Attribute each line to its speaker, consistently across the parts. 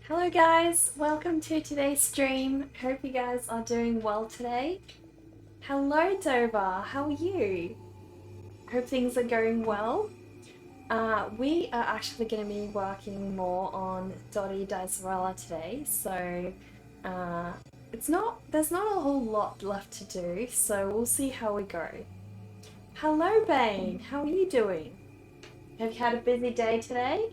Speaker 1: Hello guys, welcome to today's stream. Hope you guys are doing well today. Hello Dover, how are you? Hope things are going well. We are actually going to be working more on Dotty Dicerella today, so there's not a whole lot left to do, so we'll see how we go. Hello Bane, how are you doing? Have you had a busy day today?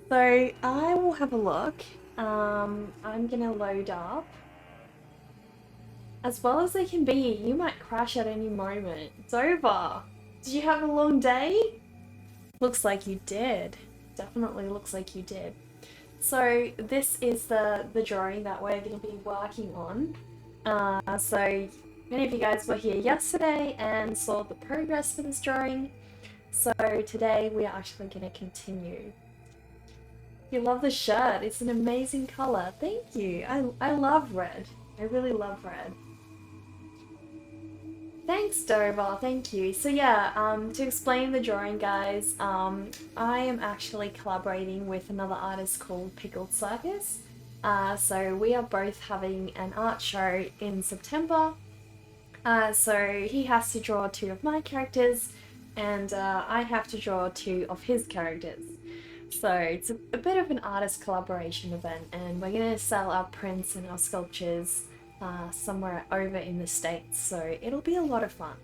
Speaker 1: So I will have a look. I'm gonna load up. As well as they can be, you might crash at any moment. It's over. Did you have a long day? Looks like you did. Definitely looks like you did. So this is the drawing that we're gonna be working on. So many of you guys were here yesterday and saw the progress for this drawing. So today we are actually gonna continue. You love the shirt. It's an amazing color. Thank you. I love red. I really love red. Thanks, Dover. Thank you. So yeah, to explain the drawing, guys, I am actually collaborating with another artist called PickledCircus. So we are both having an art show in September. So he has to draw 2 of my characters, and I have to draw 2 of his characters. So it's a bit of an artist collaboration event, and we're going to sell our prints and our sculptures somewhere over in the States, so it'll be a lot of fun.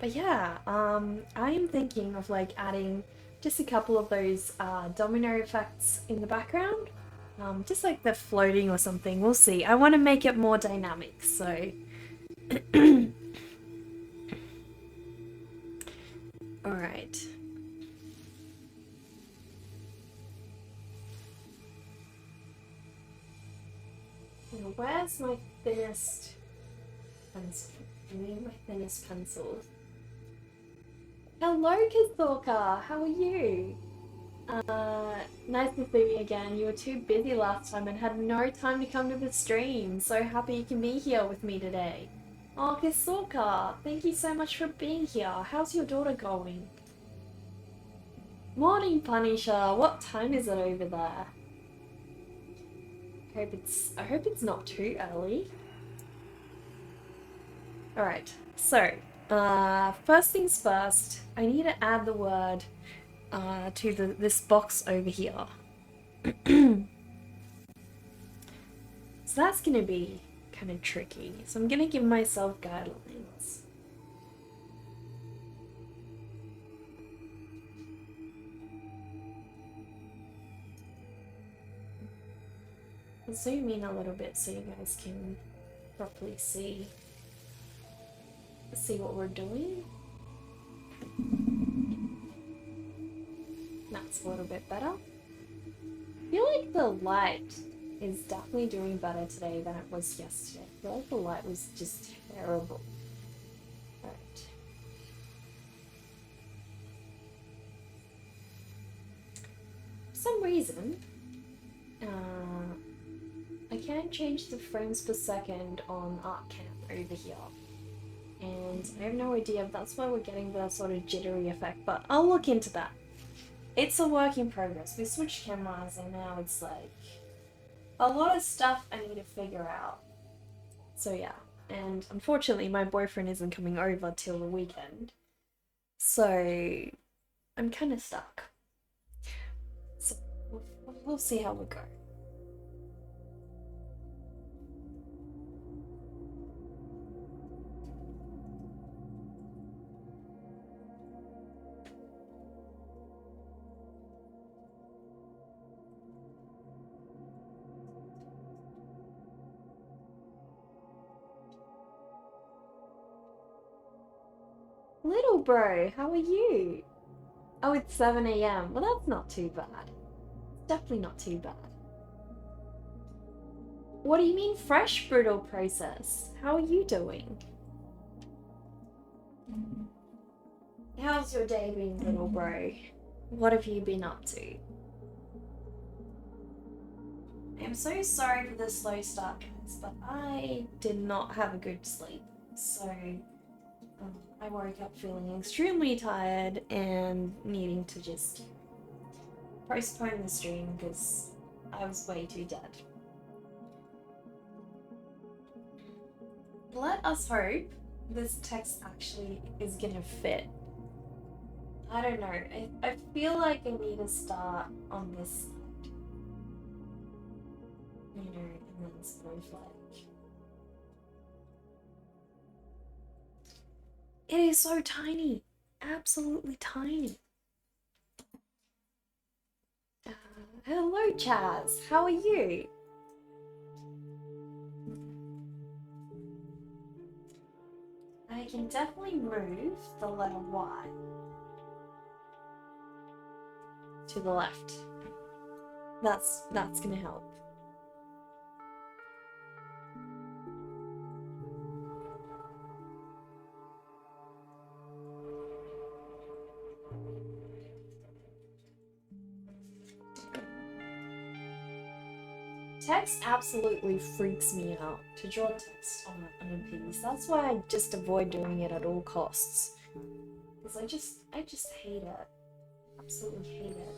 Speaker 1: But yeah, I am thinking of like adding just a couple of those domino effects in the background. Just like they're floating or something. We'll see. I want to make it more dynamic, so. Alright. Now, where's my thinnest pencil? I need my thinnest pencil. Hello, Kazorka! How are you? Nice to see you again. You were too busy last time and had no time to come to the stream. So happy you can be here with me today. Oh, Kazorka! Thank you so much for being here. How's your daughter going? Morning, Punisher. What time is it over there? I hope it's not too early. Alright, so first things first, I need to add the word to this box over here. So that's gonna be kind of tricky. So I'm gonna give myself guidelines. I'll zoom in a little bit so you guys can properly see what we're doing. That's a little bit better. I feel like the light is definitely doing better today than it was yesterday. I feel like the light was just terrible. Alright. For some reason, I can't change the frames per second on ArtCamp over here. And I have no idea if that's why we're getting that sort of jittery effect, but I'll look into that. It's a work in progress. We switched cameras and now it's like a lot of stuff I need to figure out. So yeah, and unfortunately my boyfriend isn't coming over till the weekend. So I'm kind of stuck. So we'll see how we go. Little bro, how are you? Oh, it's 7 AM. Well, that's not too bad. Definitely not too bad. What do you mean fresh brutal process? How are you doing? How's your day been, little bro? What have you been up to? I'm so sorry for the slow start, guys, but I did not have a good sleep. So I woke up feeling extremely tired and needing to just postpone the stream because I was way too dead. Let us hope this text actually is gonna fit. I don't know. I feel like I need to start on this side. You know, and then sort of like... It is so tiny. Absolutely tiny. Hello, Chaz. How are you? I can definitely move the letter Y to the left. That's gonna help. Text absolutely freaks me out to draw text on a piece. That's why I just avoid doing it at all costs. Because I just hate it. Absolutely hate it.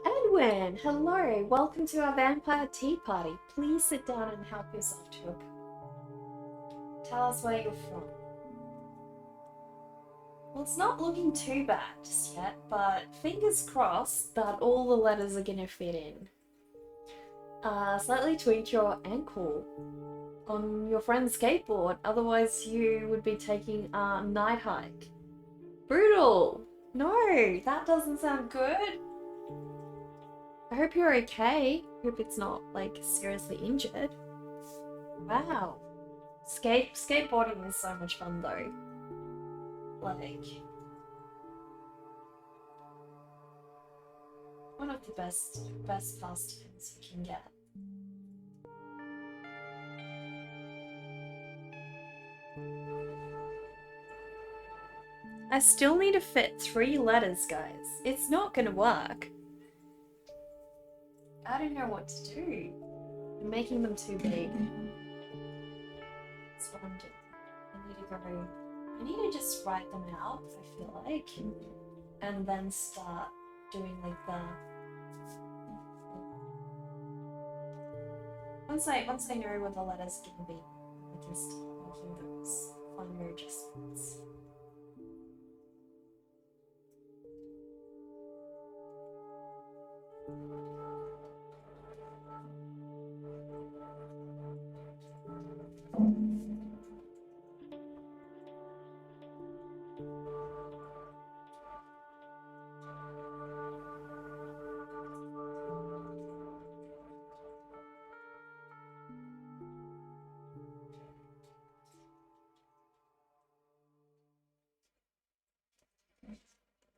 Speaker 1: Edwin, hello. Welcome to our vampire tea party. Please sit down and help yourself to a cup. Tell us where you're from. Well, it's not looking too bad just yet, but fingers crossed that all the letters are gonna fit in. Slightly tweak your ankle on your friend's skateboard, otherwise you would be taking a night hike. Brutal! No, that doesn't sound good. I hope you're okay. Hope it's not, like, seriously injured. Wow. Skateboarding is so much fun though. Like, one of the best pastimes you can get. I still need to fit 3 letters, guys. It's not gonna work. I don't know what to do. I'm making them too big. That's what I'm doing. I need to just write them out, I feel like. And then start doing like the... Once I know what the letter's gonna be, I can start making those finer adjustments.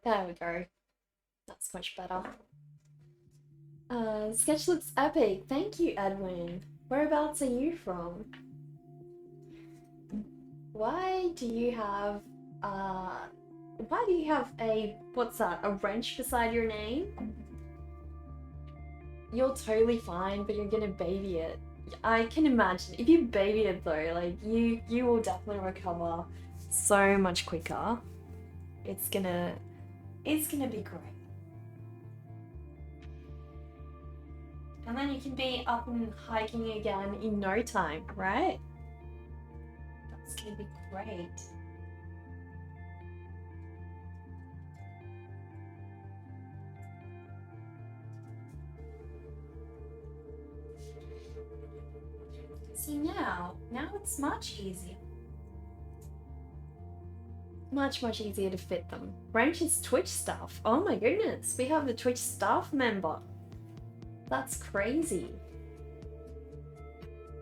Speaker 1: There we go. That's much better. Sketch looks epic. Thank you, Edwin. Whereabouts are you from? Why do you have a, what's that, a wrench beside your name? You're totally fine, but you're gonna baby it. I can imagine. If you baby it though, like, you will definitely recover so much quicker. It's gonna be great. And then you can be up and hiking again in no time, right? That's gonna be great. See now it's much easier. Much easier to fit them. Wrench's Twitch staff. Oh my goodness, we have a Twitch staff member. That's crazy.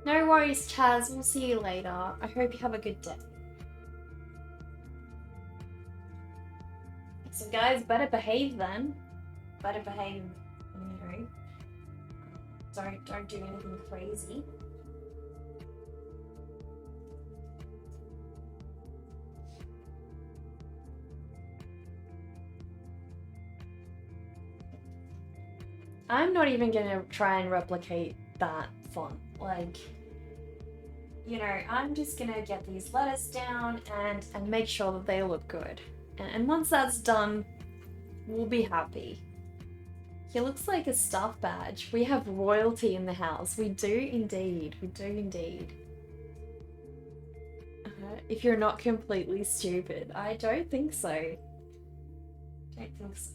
Speaker 1: No worries, Chaz. We'll see you later. I hope you have a good day. So guys, better behave then. Better behave, you know. Don't do anything crazy. I'm not even gonna try and replicate that font. Like, you know, I'm just gonna get these letters down and make sure that they look good. And once that's done, we'll be happy. He looks like a staff badge. We have royalty in the house. We do indeed. We do indeed. If you're not completely stupid. I don't think so. Don't think so.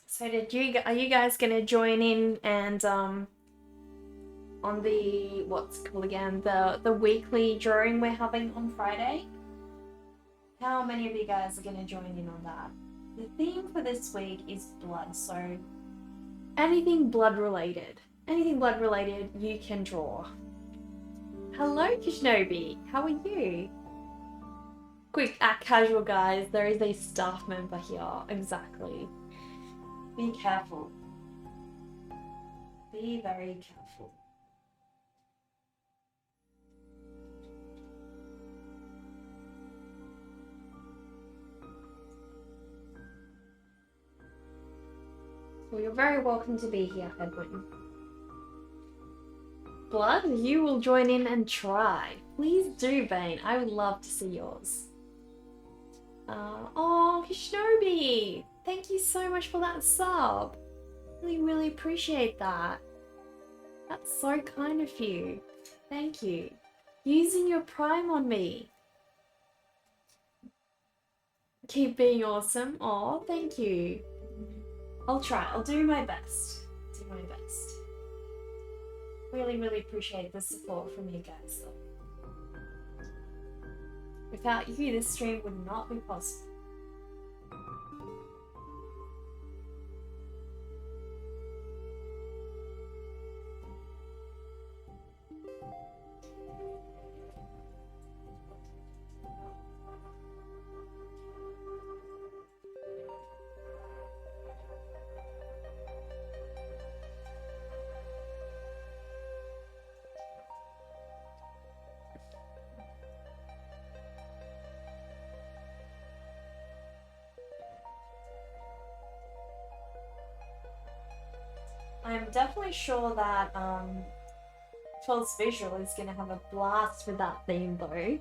Speaker 1: So are you guys gonna join in and on the, what's it called again, the weekly drawing we're having on Friday? How many of you guys are gonna join in on that? The theme for this week is blood, so anything blood related you can draw. Hello Kishnobi, how are you? Quick casual guys, there is a staff member here, exactly. Be careful. Be very careful. Well, you're very welcome to be here, Edwin. Blood, you will join in and try. Please do, Bane. I would love to see yours. Oh, Kishnobi! Thank you so much for that sub. Really appreciate that. That's so kind of you. Thank you. Using your Prime on me. Keep being awesome. Oh, thank you. I'll try. I'll do my best. Do my best. Really, really appreciate the support from you guys, though. Without you, this stream would not be possible. I'm definitely sure that False Visual is going to have a blast with that theme though.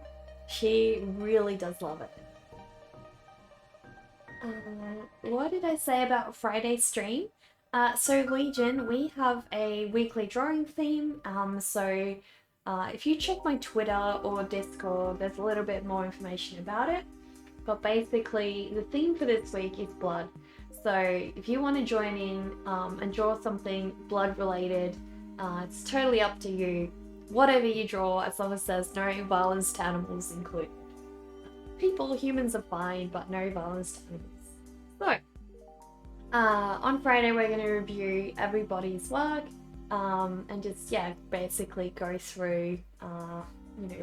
Speaker 1: She really does love it. What did I say about Friday stream? So Legion, we have a weekly drawing theme. If you check my Twitter or Discord, there's a little bit more information about it. But basically, the theme for this week is blood. So if you want to join in and draw something blood related, it's totally up to you. Whatever you draw, as long as there's no violence to animals included. People, humans are fine, but no violence to animals. So, on Friday we're going to review everybody's work and just, yeah, basically go through,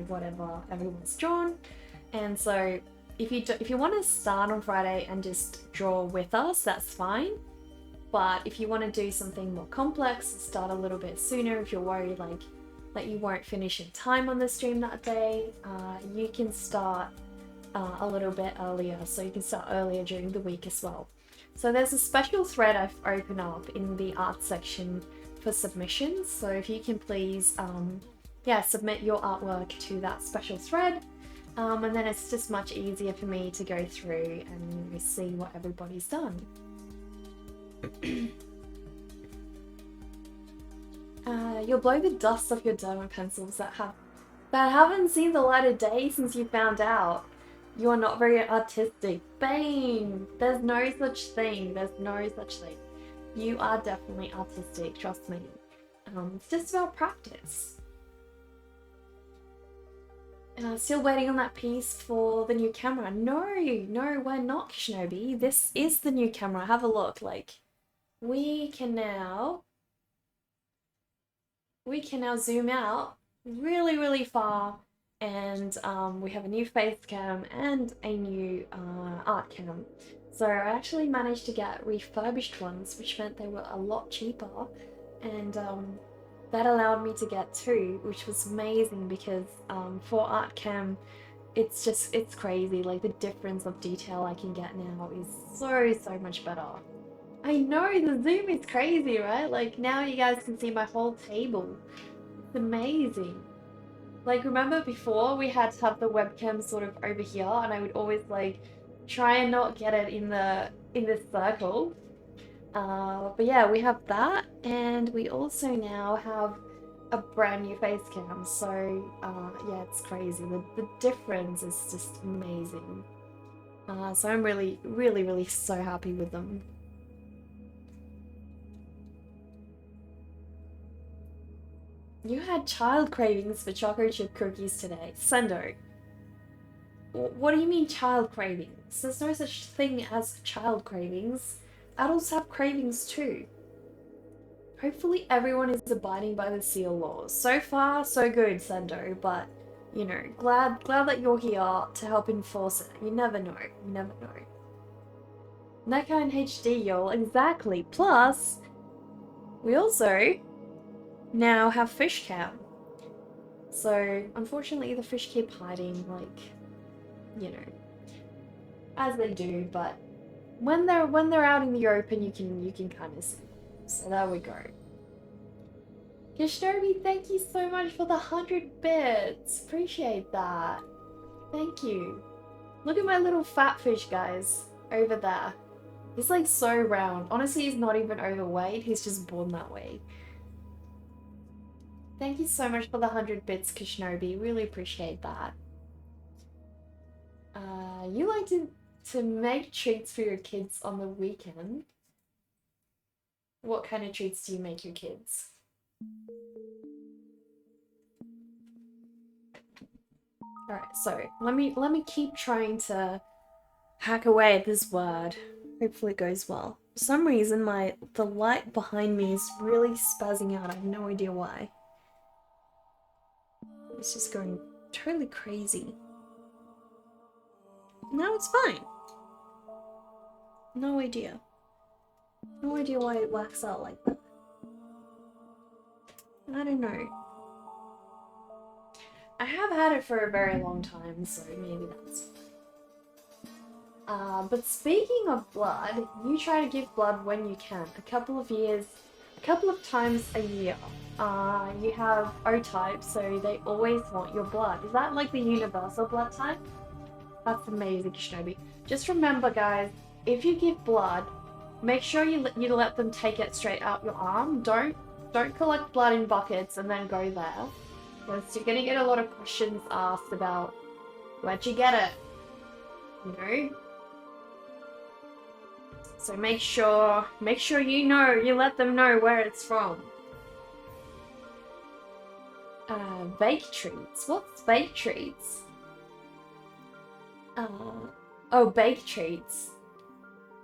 Speaker 1: whatever everyone's drawn. And so if you want to start on Friday and just draw with us, that's fine. But if you want to do something more complex, start a little bit sooner. If you're worried that you won't finish in time on the stream that day, you can start a little bit earlier. So you can start earlier during the week as well. So there's a special thread I've opened up in the art section for submissions. So if you can please, submit your artwork to that special thread. And then it's just much easier for me to go through and see what everybody's done. You'll blow the dust off your derma pencils that haven't seen the light of day since you found out. You are not very artistic. Bang! There's no such thing. There's no such thing. You are definitely artistic, trust me. It's just about practice. Still waiting on that piece for the new camera. No, we're not, Shinobi. This is the new camera. Have a look. We can now zoom out really, really far, and we have a new face cam and a new art cam. So I actually managed to get refurbished ones, which meant they were a lot cheaper, and that allowed me to get two, which was amazing because for art cam, it's crazy. Like, the difference of detail I can get now is so much better. I know, the zoom is crazy, right? Like, now you guys can see my whole table. It's amazing. Like, remember before we had to have the webcam sort of over here, and I would always try and not get it in this circle. But yeah, we have that, and we also now have a brand new face cam. So yeah, it's crazy. The difference is just amazing. So I'm really so happy with them. You had child cravings for chocolate chip cookies today. Sendo. What do you mean child cravings? There's no such thing as child cravings. Adults have cravings too. Hopefully everyone is abiding by the seal laws. So far, so good, Sendo, but, you know, glad that you're here to help enforce it. You never know. You never know. Neka in HD, y'all. Exactly. Plus, we also now have fish cam. So, unfortunately, the fish keep hiding, as they do, but when they're out in the open, you can kind of see them. So there we go. Kishnobi, thank you so much for the 100 bits. Appreciate that. Thank you. Look at my little fat fish, guys, over there. He's so round. Honestly, he's not even overweight. He's just born that way. Thank you so much for the 100 bits, Kishnobi. Really appreciate that. You like to make treats for your kids on the weekend. What kind of treats do you make your kids? Alright, so let me keep trying to hack away at this word. Hopefully it goes well. For some reason the light behind me is really spazzing out. I have no idea why. It's just going totally crazy. No, it's fine. No idea. No idea why it whacks out like that. I don't know. I have had it for a very long time, so maybe that's but speaking of blood, you try to give blood when you can. A couple of times a year. You have O-type, so they always want your blood. Is that like the universal blood type? That's amazing, Shinobi. Just remember, guys, if you give blood, make sure you let them take it straight out your arm. Don't collect blood in buckets and then go there. Because you're gonna get a lot of questions asked about where'd you get it? You know? So make sure you let them know where it's from. Bake treats. What's bake treats? Oh, bake treats.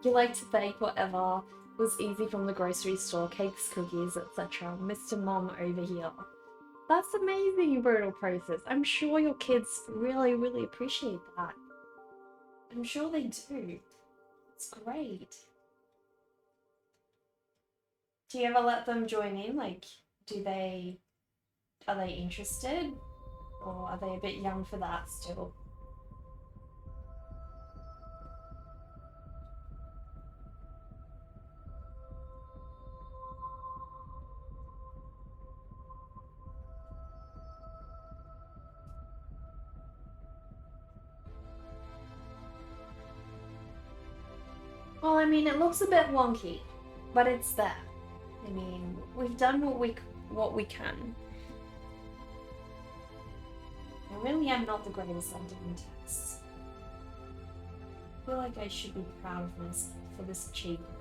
Speaker 1: You like to bake whatever was easy from the grocery store, cakes, cookies, etc. Mr. Mom over here. That's amazing, Brutal Process. I'm sure your kids really, really appreciate that. I'm sure they do. It's great. Do you ever let them join in? Like, are they interested? Or are they a bit young for that still? Well, I mean, it looks a bit wonky, but it's there. I mean, we've done what we can. I really am not the greatest at doing tests. I feel like I should be proud of myself for this achievement.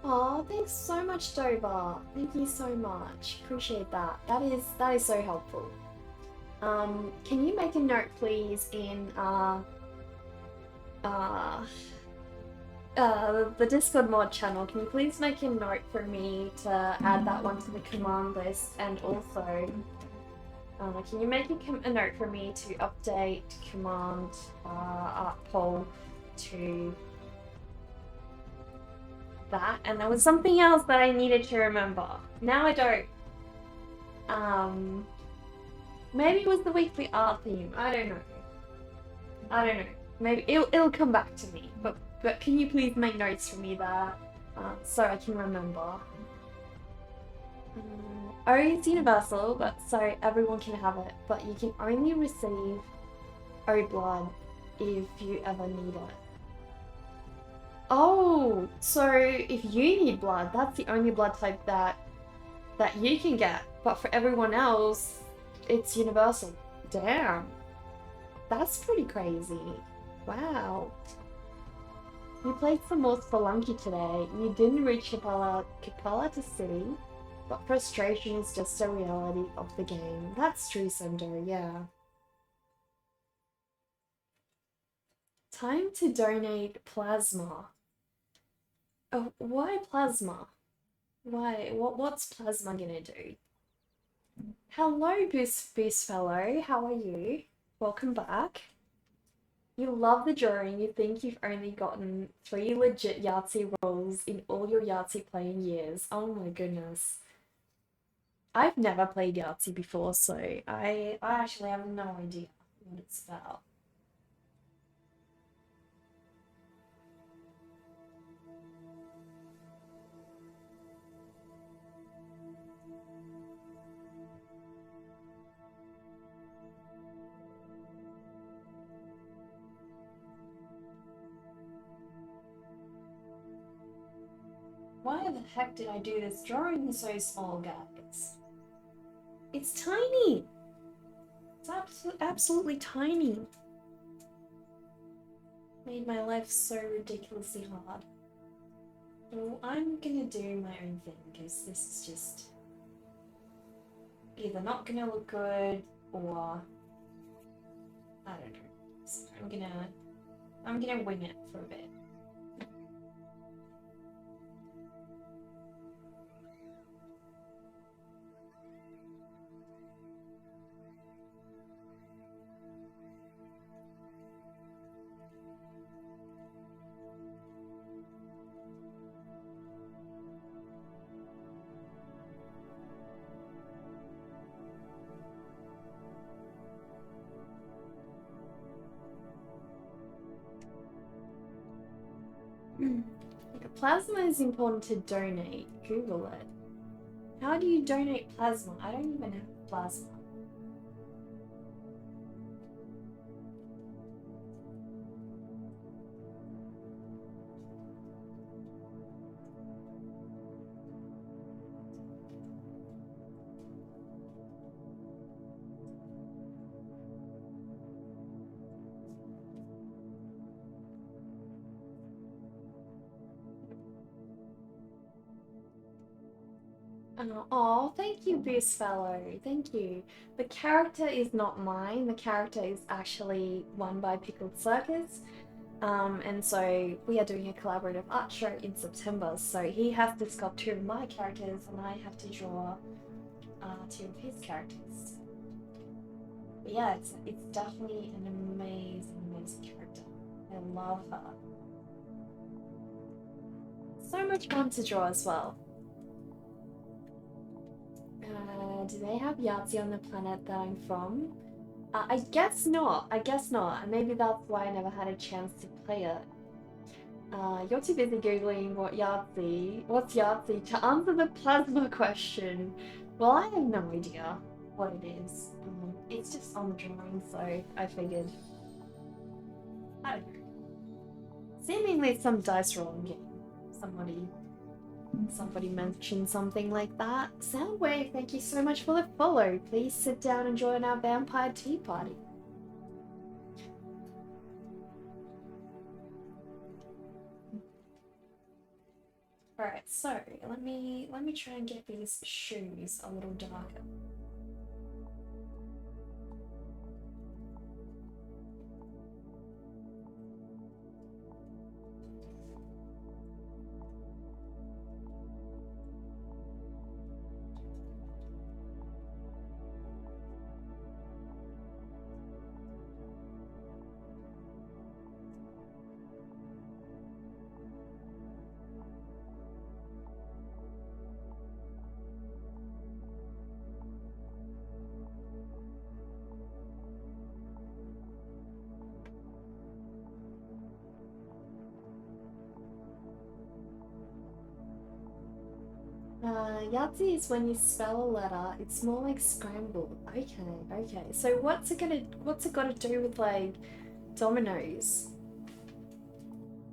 Speaker 1: Aw, thanks so much, Dover. Thank you so much. Appreciate that. That is so helpful. Can you make a note, please, in the Discord mod channel? Can you please make a note for me to add that one to the command list? And also, can you make a note for me to update command art poll to that? And there was something else that I needed to remember. Now I don't. Maybe it was the weekly art theme. I don't know. Maybe it'll come back to me. But can you please make notes for me there, so I can remember. Oh, it's universal, but so everyone can have it. But you can only receive O blood if you ever need it. Oh, so if you need blood, that's the only blood type that you can get. But for everyone else, it's universal. Damn. That's pretty crazy. Wow. You played some more Spelunky today. You didn't reach Capella to City, but frustration is just a reality of the game. That's true, Sender, yeah. Time to donate plasma. Oh, why plasma? Why? What's plasma gonna do? Hello, Boost Fellow. How are you? Welcome back. You love the drawing. You think you've only gotten 3 legit Yahtzee rolls in all your Yahtzee playing years. Oh my goodness. I've never played Yahtzee before, so I actually have no idea what it's about. Why the heck did I do this drawing so small, guys? It's tiny! It's absolutely tiny. Made my life so ridiculously hard. Well, I'm gonna do my own thing, because this is just either not gonna look good, or I don't know. So I'm gonna wing it for a bit. Plasma is important to donate. Google it. How do you donate plasma? I don't even have plasma. Oh, thank you, Boost Fellow. Thank you. The character is not mine. The character is actually one by PickledCircus. And so we are doing a collaborative art show in September. So he has to sculpt 2 of my characters, and I have to draw 2 of his characters. But yeah, it's definitely an amazing character. I love her. So much fun to draw as well. Do they have Yahtzee on the planet that I'm from? I guess not. I guess not. Maybe that's why I never had a chance to play it. You're too busy googling what's Yahtzee to answer the plasma question. Well, I have no idea what it is. It's just on the drawing, so I figured. I don't know. Seemingly some dice rolling game. Somebody mentioned something like that. Soundwave, thank you so much for the follow. Please sit down and join our vampire tea party. Alright, so let me try and get these shoes a little darker. Yahtzee is when you spell a letter. It's more like scrambled. Okay. So what's it got to do with like dominoes?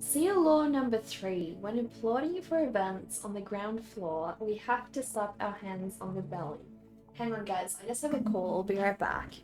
Speaker 1: See law number 3. When applauding for events on the ground floor, we have to slap our hands on the belly. Hang on, guys. I just have a call. I'll be right back.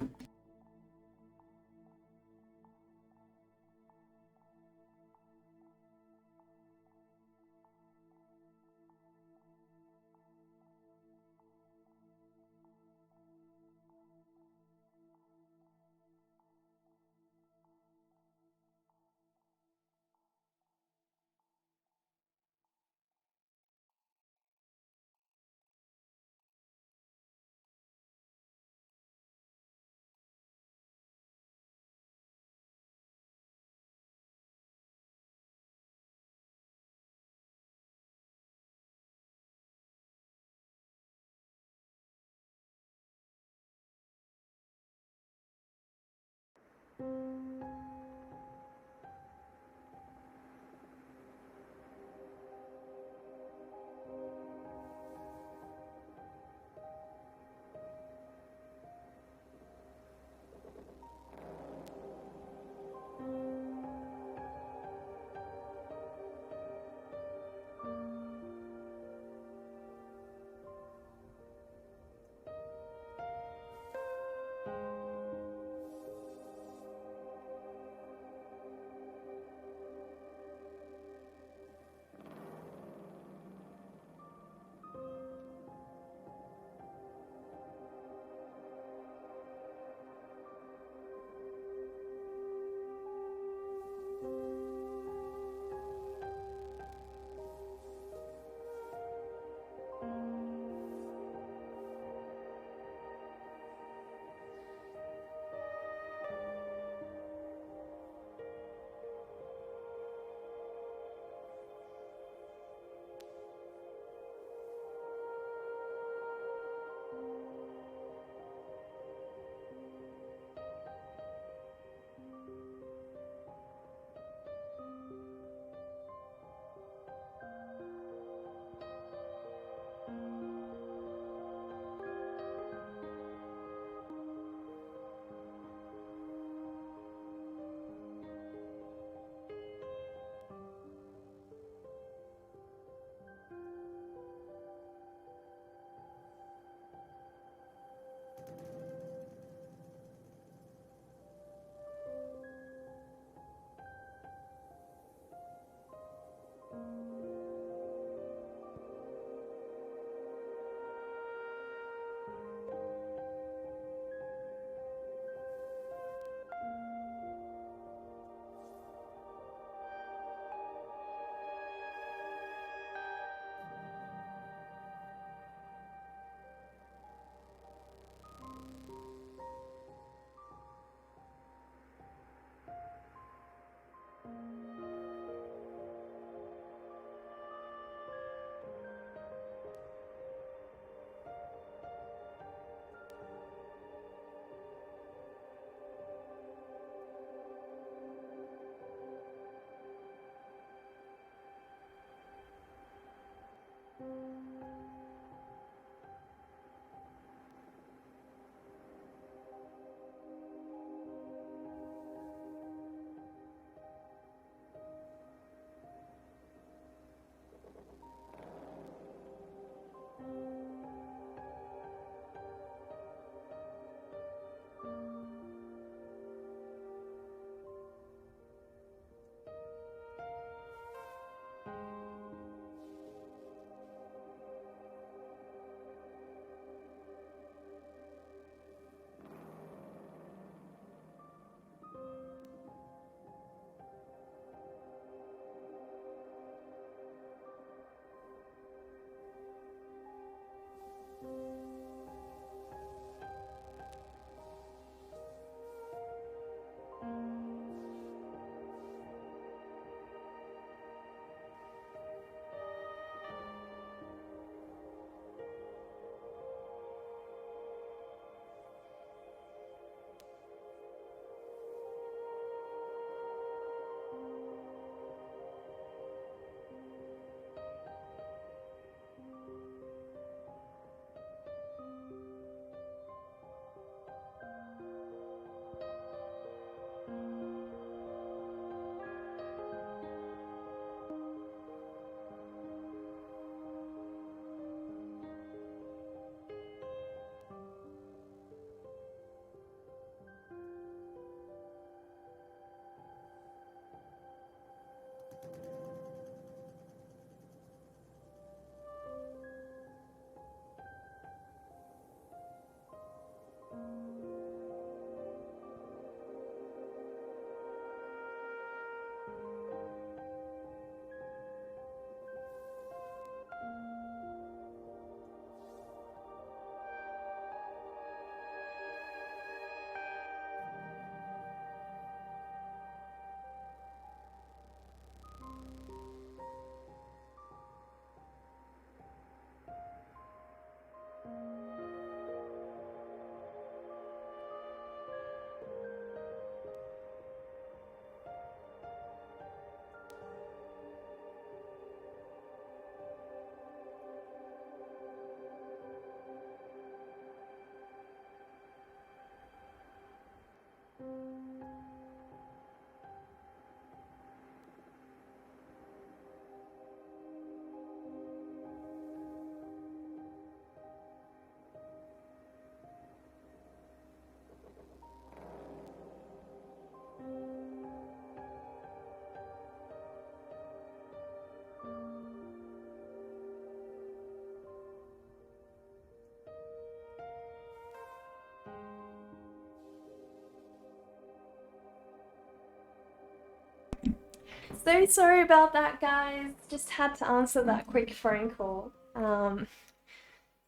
Speaker 1: So sorry about that, guys. Just had to answer that quick phone call.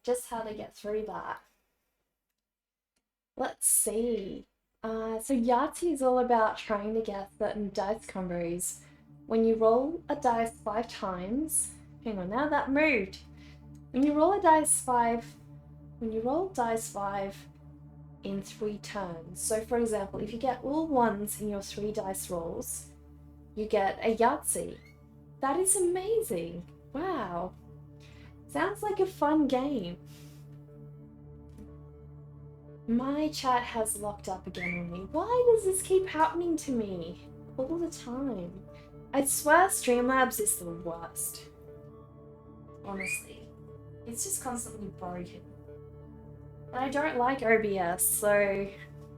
Speaker 1: Just how to get through that. Let's see. So Yahtzee is all about trying to get certain dice combos. When you roll a dice 5 times, hang on, now that moved. When you roll dice 5 in 3 turns. So for example, if you get all ones in your 3 dice rolls, you get a Yahtzee. That is amazing. Wow. Sounds like a fun game. My chat has locked up again on me. Why does this keep happening to me all the time? I swear Streamlabs is the worst. Honestly. It's just constantly broken. And I don't like OBS, so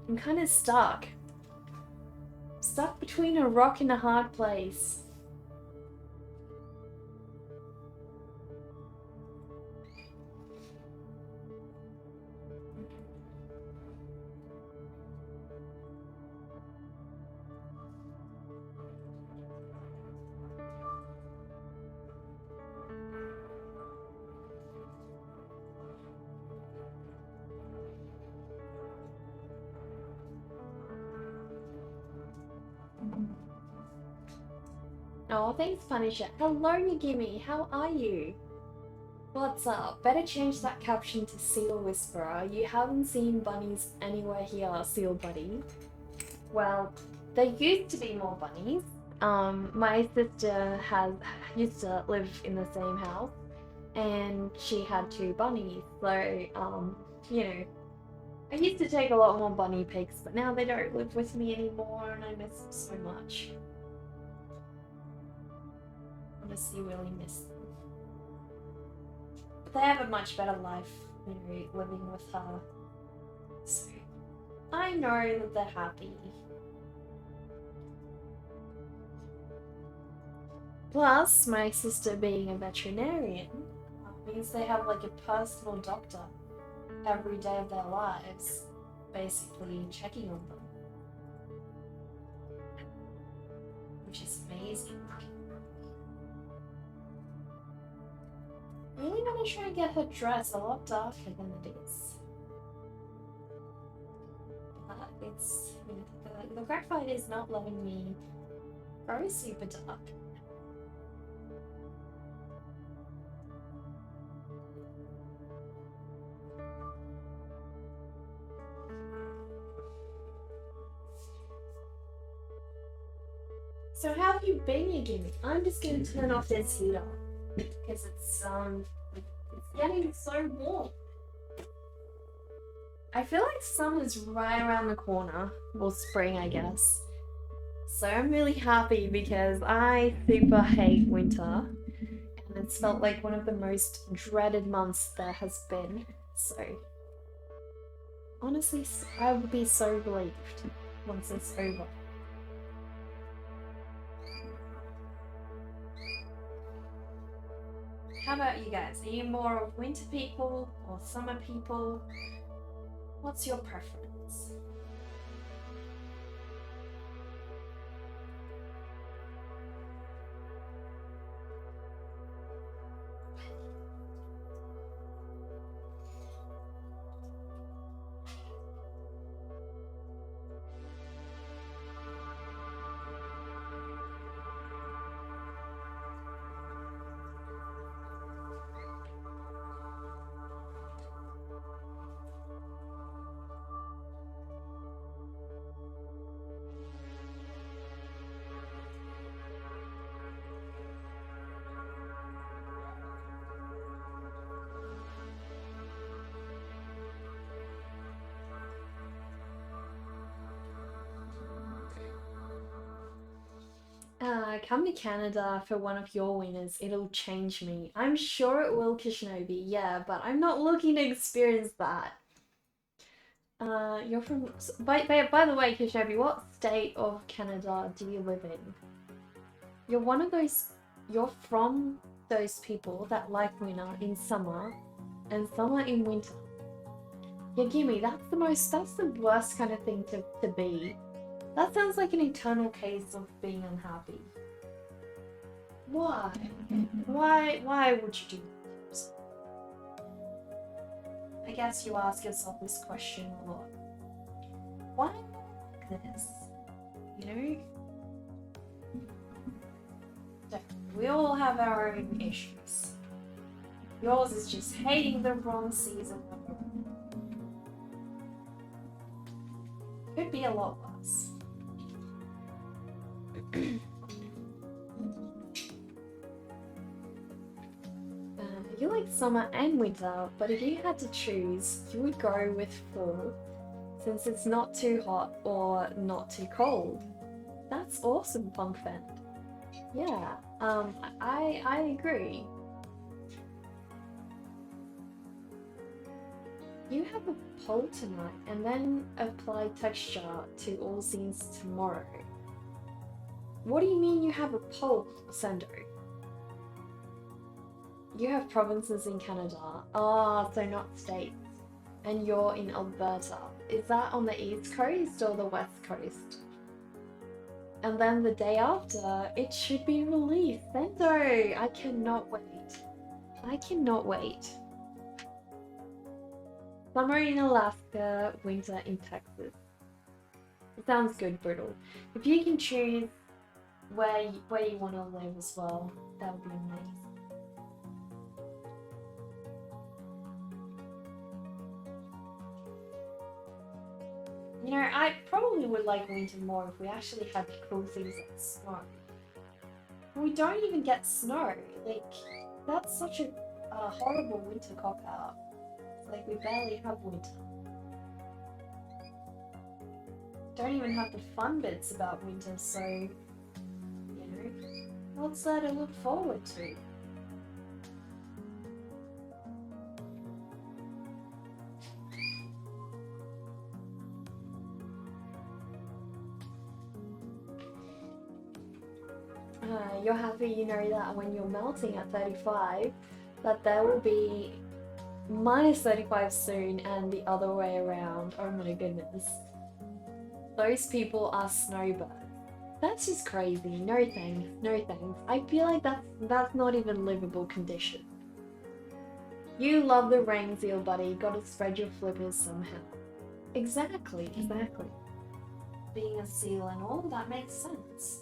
Speaker 1: I'm kind of stuck. Stuck between a rock and a hard place. Oh, thanks, Punisher. Hello, Nagimi. How are you? What's up? Better change that caption to Seal Whisperer. You haven't seen bunnies anywhere here, Seal Buddy. Well, there used to be more bunnies. My sister used to live in the same house, and she had 2 bunnies. So, you know, I used to take a lot more bunny pics, but now they don't live with me anymore, and I miss them so much. Honestly, really miss them. But they have a much better life, you know, living with her. So I know that they're happy. Plus, my sister being a veterinarian means they have like a personal doctor every day of their lives, basically checking on them. Which is amazing. I really want to try and get her dress a lot darker than it is. It's, the graphite is not letting me go super dark. So how have you been, Yagimi? I'm just going to turn off this heater because it's getting so warm. I feel like summer's right around the corner, or spring, I guess. So I'm really happy because I super hate winter, and it's felt like one of the most dreaded months there has been. So honestly, I would be so relieved once it's over. How about you guys? Are you more of winter people or summer people? What's your preference? Come to Canada for one of your winners. It'll change me. I'm sure it will, Kishinobi. Yeah, but I'm not looking to experience that. You're from... By the way, Kishinobi, what state of Canada do you live in? You're one of those... You're from those people that like winter in summer and summer in winter. Yeah, gimme, that's the worst kind of thing to be. That sounds like an eternal case of being unhappy. Why? Why would you do that? I guess you ask yourself this question a lot. Why like this? You know? We all have our own issues. Yours is just hating the wrong season. Could be a lot worse. You like summer and winter, but if you had to choose, you would go with fall, since it's not too hot or not too cold. That's awesome, Punk Fan. Yeah, I agree. You have a poll tonight, and then apply texture to all scenes tomorrow. What do you mean you have a poll, Sendo? You have provinces in Canada. Ah, so not states. And you're in Alberta. Is that on the East Coast or the West Coast? And then the day after, it should be released. Sendo! I cannot wait. I cannot wait. Summer in Alaska, winter in Texas. It sounds good, Brittle. If you can choose where you want to live as well, that would be amazing. You know, I probably would like winter more if we actually had cool things like snow. But we don't even get snow. Like, that's such a horrible winter cop-out. It's like we barely have winter. Don't even have the fun bits about winter, so, you know, what's there to look forward to? You're happy you know that when you're melting at 35, that there will be minus 35 soon and the other way around. Oh my goodness. Those people are snowbirds. That's just crazy. No thanks, no thanks. I feel like that's not even livable condition. You love the rain, Zeal buddy. Gotta spread your flippers somehow. Exactly, exactly. Being a seal and all, that makes sense.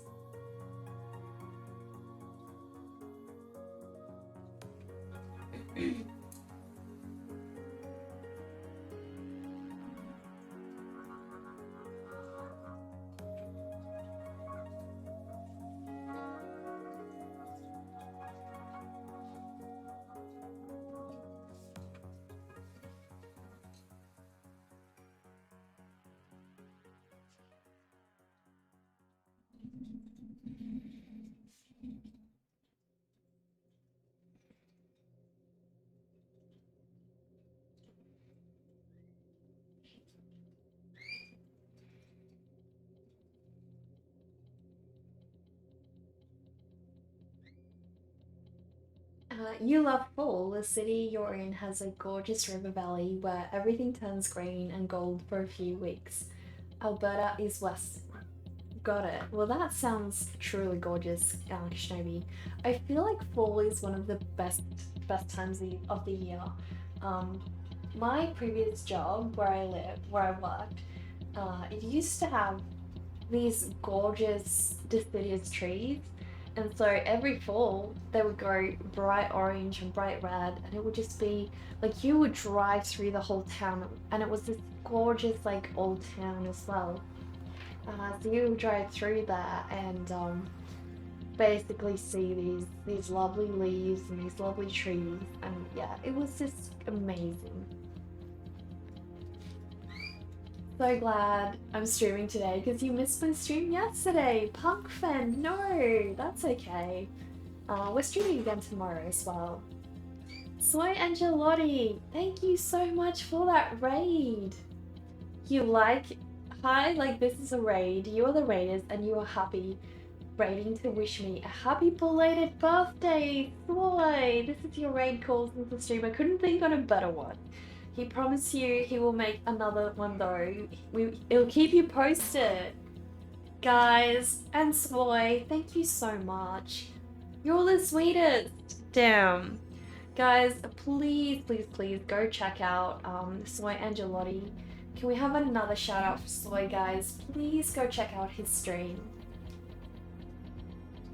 Speaker 1: You love fall. The city you're in has a gorgeous river valley where everything turns green and gold for a few weeks. Alberta is western. Got it. Well, that sounds truly gorgeous, Shinobi. I feel like fall is one of the best times of the year. My previous job where I worked, it used to have these gorgeous deciduous trees. And so every fall, they would go bright orange and bright red, and it would just be like you would drive through the whole town, and it was this gorgeous, like, old town as well. So you would drive through there and basically see these lovely leaves and these lovely trees, and yeah, it was just amazing. So glad I'm streaming today because you missed my stream yesterday. Punk fan, no, that's okay. We're streaming again tomorrow as well. Soy Angelotti, thank you so much for that raid. Hi, like this is a raid. You are the raiders and you are happy raiding to wish me a happy belated birthday. Soy, this is your raid call since the stream. I couldn't think on a better one. He promised you he will make another one though. It'll keep you posted. Guys, and Swoy, thank you so much. You're the sweetest. Damn. Guys, please, please, please go check out Soy Angelotti. Can we have another shout out for Soy, guys? Please go check out his stream.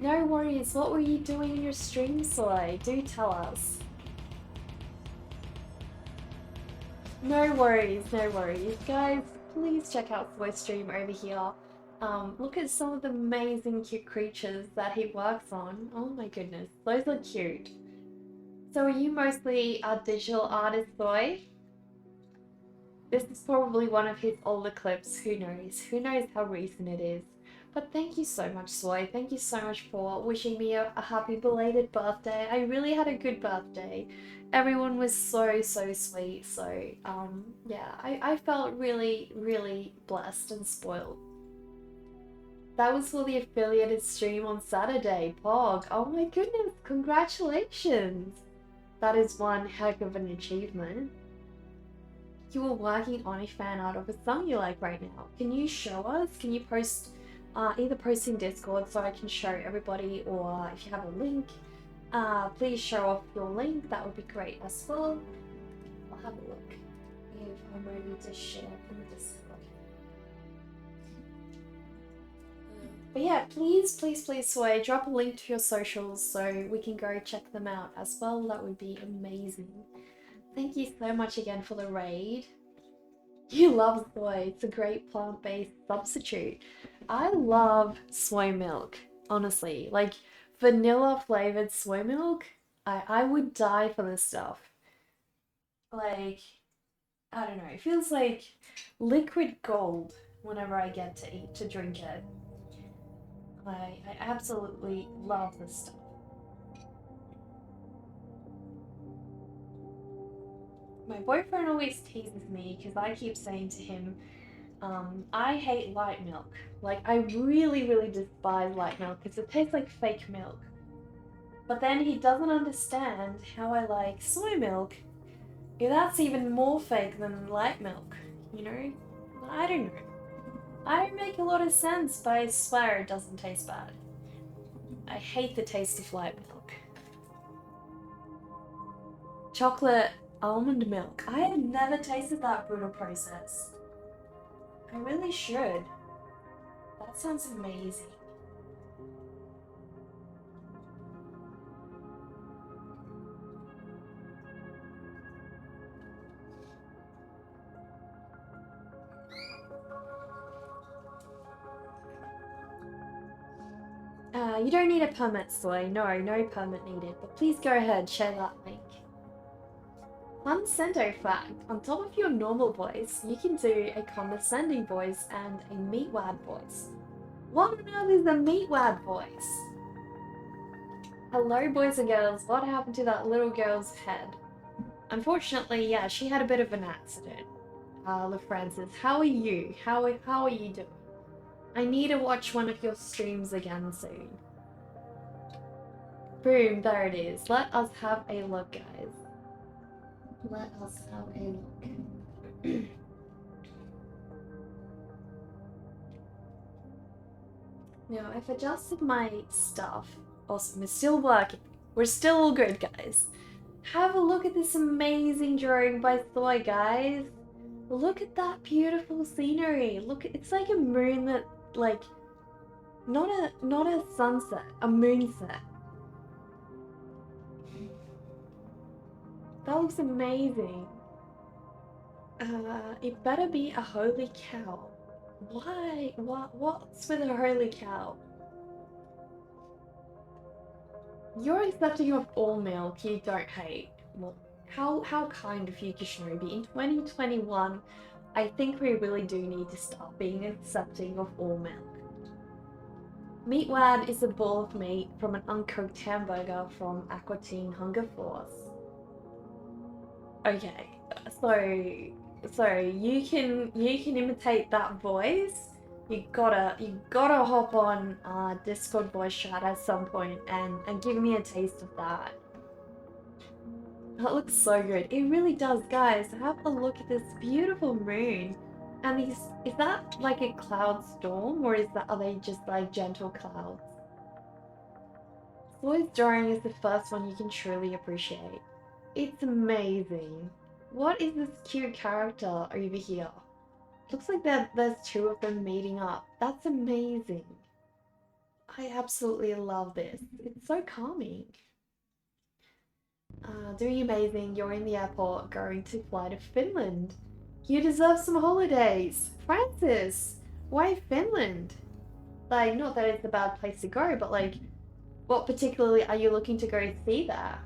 Speaker 1: No worries. What were you doing in your stream, Soy? Do tell us. No worries, no worries. Guys, please check out Soy's stream over here. Look at some of the amazing cute creatures that he works on. Oh my goodness, those are cute. So are you mostly a digital artist, Soy? This is probably one of his older clips, who knows? Who knows how recent it is? But thank you so much, Soy. Thank you so much for wishing me a happy belated birthday. I really had a good birthday. Everyone was so sweet. So, yeah, I felt really, really blessed and spoiled. That was for the affiliated stream on Saturday, Pog. Oh my goodness, congratulations. That is one heck of an achievement. You are working on a fan art of a song you like right now. Can you show us? Can you post, either post in Discord so I can show everybody, or if you have a link, please show off your link. That would be great as well. I'll have a look if I'm ready to share in the Discord. But yeah, please, please, please, Soy, drop a link to your socials so we can go check them out as well. That would be amazing. Thank you so much again for the raid. You love soy. It's a great plant-based substitute. I love soy milk, honestly. Like, vanilla flavored soy milk, I would die for this stuff. Like, I don't know, it feels like liquid gold whenever I get to drink it. I absolutely love this stuff. My boyfriend always teases me because I keep saying to him, I hate light milk. Like, I really, really despise light milk because it tastes like fake milk. But then he doesn't understand how I like soy milk. Yeah, that's even more fake than light milk, you know? I don't know. I don't make a lot of sense, but I swear it doesn't taste bad. I hate the taste of light milk. Chocolate almond milk. I have never tasted that brutal process. I really should. That sounds amazing. You don't need a permit, Soy. No permit needed. But please go ahead, share that link. Fun Sendo fact. On top of your normal voice, you can do a condescending voice and a meatwad voice. What on earth is a meatwad voice? Hello, boys and girls. What happened to that little girl's head? Unfortunately, yeah, she had a bit of an accident. LaFrancis, how are you? How are you doing? I need to watch one of your streams again soon. Boom, there it is. Let us have a look, guys. Let us have a look. Now, I've adjusted my stuff. Awesome, it's still working. We're still all good, guys. Have a look at this amazing drawing by Soy, guys. Look at that beautiful scenery. Look, it's like a moon that, like, not a sunset, a moonset. That looks amazing. It better be a holy cow. Why? What's with a holy cow? You're accepting of all milk you don't hate. Well, how kind of you, Kishinobi. In 2021, I think we really do need to start being accepting of all milk. Meatwad is a ball of meat from an uncooked hamburger from Aqua Teen Hunger Force. Okay, so you can imitate that voice. You gotta hop on Discord voice chat at some point and give me a taste of that. That looks so good. It really does, guys. Have a look at this beautiful moon. And is that like a cloud storm, or are they just like gentle clouds? Soy's drawing is the first one you can truly appreciate. It's amazing. What is this cute character over here? Looks like there's two of them meeting up. That's amazing. I absolutely love this. It's so calming. Doing amazing. You're in the airport going to fly to Finland. You deserve some holidays. Francis, why Finland? Like, not that it's a bad place to go, but like, what particularly are you looking to go see there?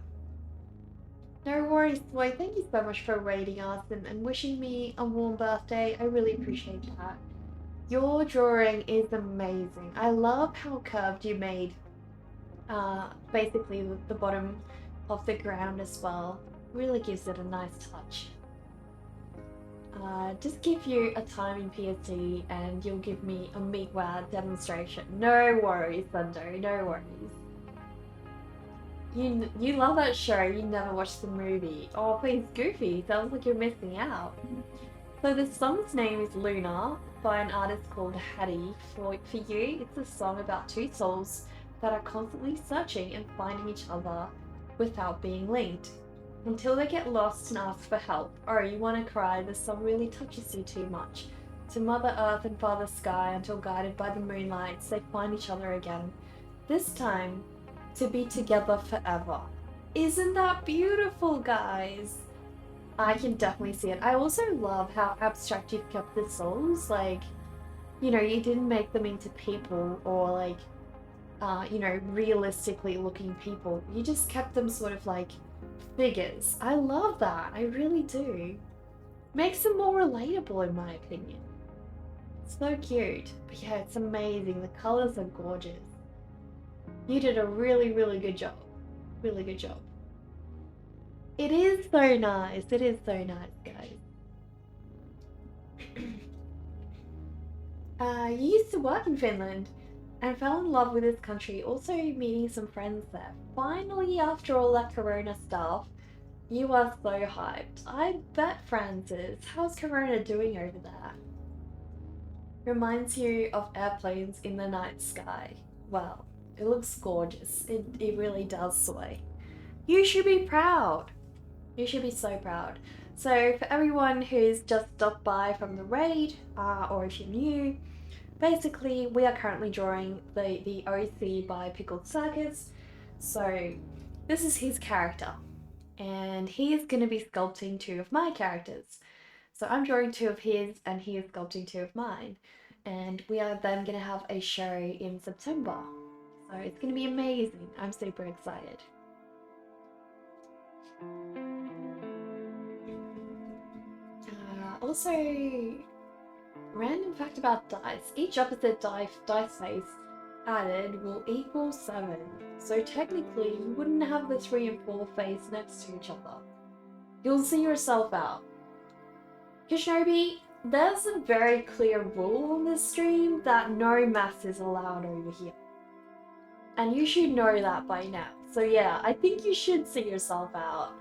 Speaker 1: No worries, boy. Thank you so much for rating us and wishing me a warm birthday. I really appreciate that. Your drawing is amazing. I love how curved you made basically the bottom of the ground as well. Really gives it a nice touch. Just give you a time in PST and you'll give me a meat wow demonstration. No worries, Thundo, no worries. You love that show, you never watched the movie. Oh, please, Goofy, sounds like you're missing out. So the song's name is Luna by an artist called Hattie. For you, it's a song about two souls that are constantly searching and finding each other without being linked. Until they get lost and ask for help. Or you want to cry, the song really touches you too much. To Mother Earth and Father Sky, until guided by the moonlights, they find each other again. This time, to be together forever. Isn't that beautiful, guys? I can definitely see it. I also love how abstract you've kept the souls. Like, you know, you didn't make them into people or like, you know, realistically looking people. You just kept them sort of like figures. I love that. I really do. Makes them more relatable in my opinion. So cute. But yeah, it's amazing. The colors are gorgeous. You did a really, really good job. Really good job. It is so nice. It is so nice, guys. You used to work in Finland and fell in love with this country, also meeting some friends there. Finally, after all that corona stuff, you are so hyped. I bet, Francis. How's corona doing over there? Reminds you of airplanes in the night sky. Well, it looks gorgeous. It really does, Soy. You should be proud. You should be so proud. So for everyone who's just stopped by from the raid, or if you're new, basically we are currently drawing the OC by PickledCircus. So this is his character. And he is going to be sculpting two of my characters. So I'm drawing two of his and he is sculpting two of mine. And we are then going to have a show in September. So it's going to be amazing. I'm super excited. Also, random fact about dice. Each opposite dice face added will equal 7. So technically, you wouldn't have the 3 and 4 face next to each other. You'll see yourself out. Kishnobi, there's a very clear rule on this stream that no maths is allowed over here. And you should know that by now. So yeah, I think you should see yourself out.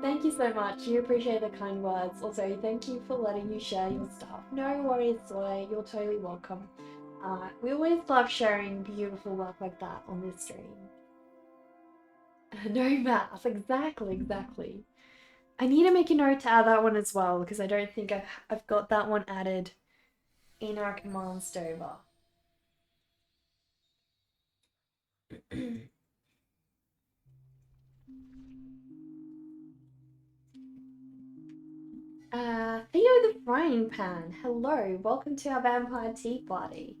Speaker 1: Thank you so much. You appreciate the kind words. Also, thank you for letting you share your stuff. No worries, Soy. You're totally welcome. We always love sharing beautiful work like that on this stream. No math. Exactly. I need to make a note to add that one as well because I don't think I've got that one added in our command stover. Theo the Frying Pan, hello, welcome to our vampire tea party.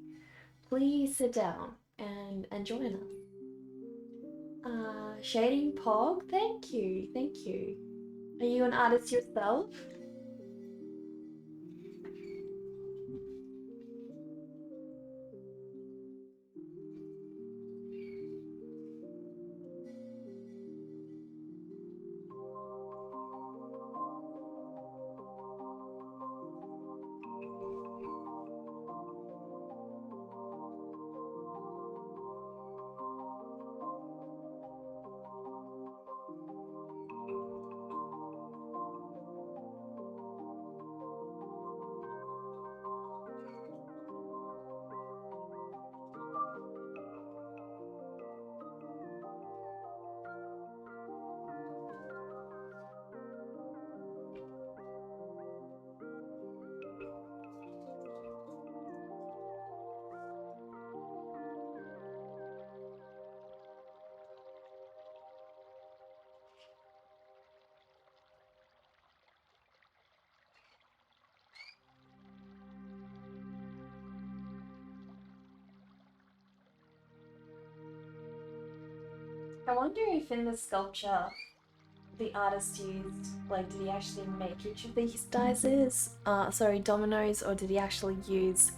Speaker 1: Please sit down and join us. Shading Pog, thank you. Are you an artist yourself? I wonder if in the sculpture the artist used, like, did he actually make each of these dominoes, or did he actually use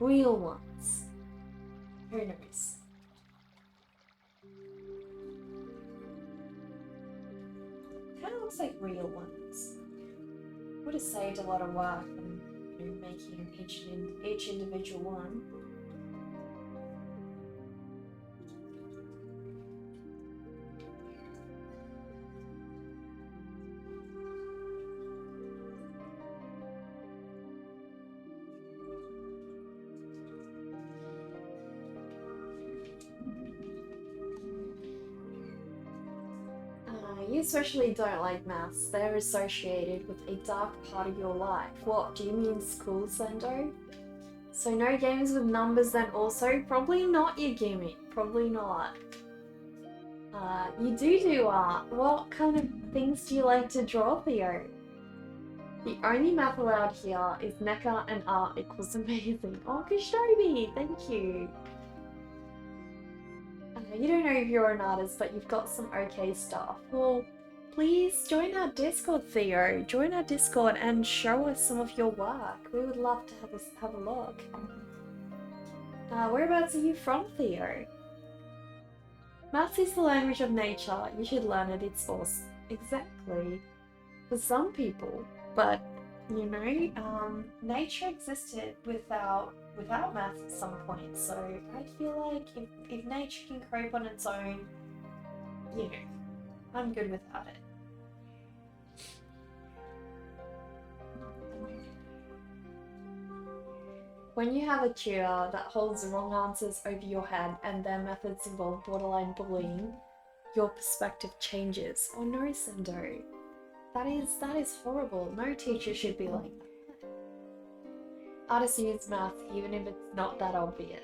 Speaker 1: real ones? Who knows? Kind of looks like real ones. Would have saved a lot of work and, you know, making each individual one. You especially don't like maths. They're associated with a dark part of your life. What, do you mean school, Sendo? So no games with numbers then also? Probably not, your gimmick. Probably not. You do art. What kind of things do you like to draw, Theo? The only math allowed here is mecha and art equals amazing. Oh, Kishnobi, thank you. You don't know if you're an artist, but you've got some okay stuff. Well, please join our Discord, Theo. Join our Discord and show us some of your work. We would love to have a look. Whereabouts are you from, Theo? Maths is the language of nature. You should learn it. It's awesome. Exactly. For some people, but you know, nature existed without maths at some point. So I feel like if nature can cope on its own, you know, I'm good without it. When you have a tutor that holds the wrong answers over your head and their methods involve borderline bullying, your perspective changes. Oh no, Sendo. That is horrible. No teacher should be like that. Artists use math even if it's not that obvious.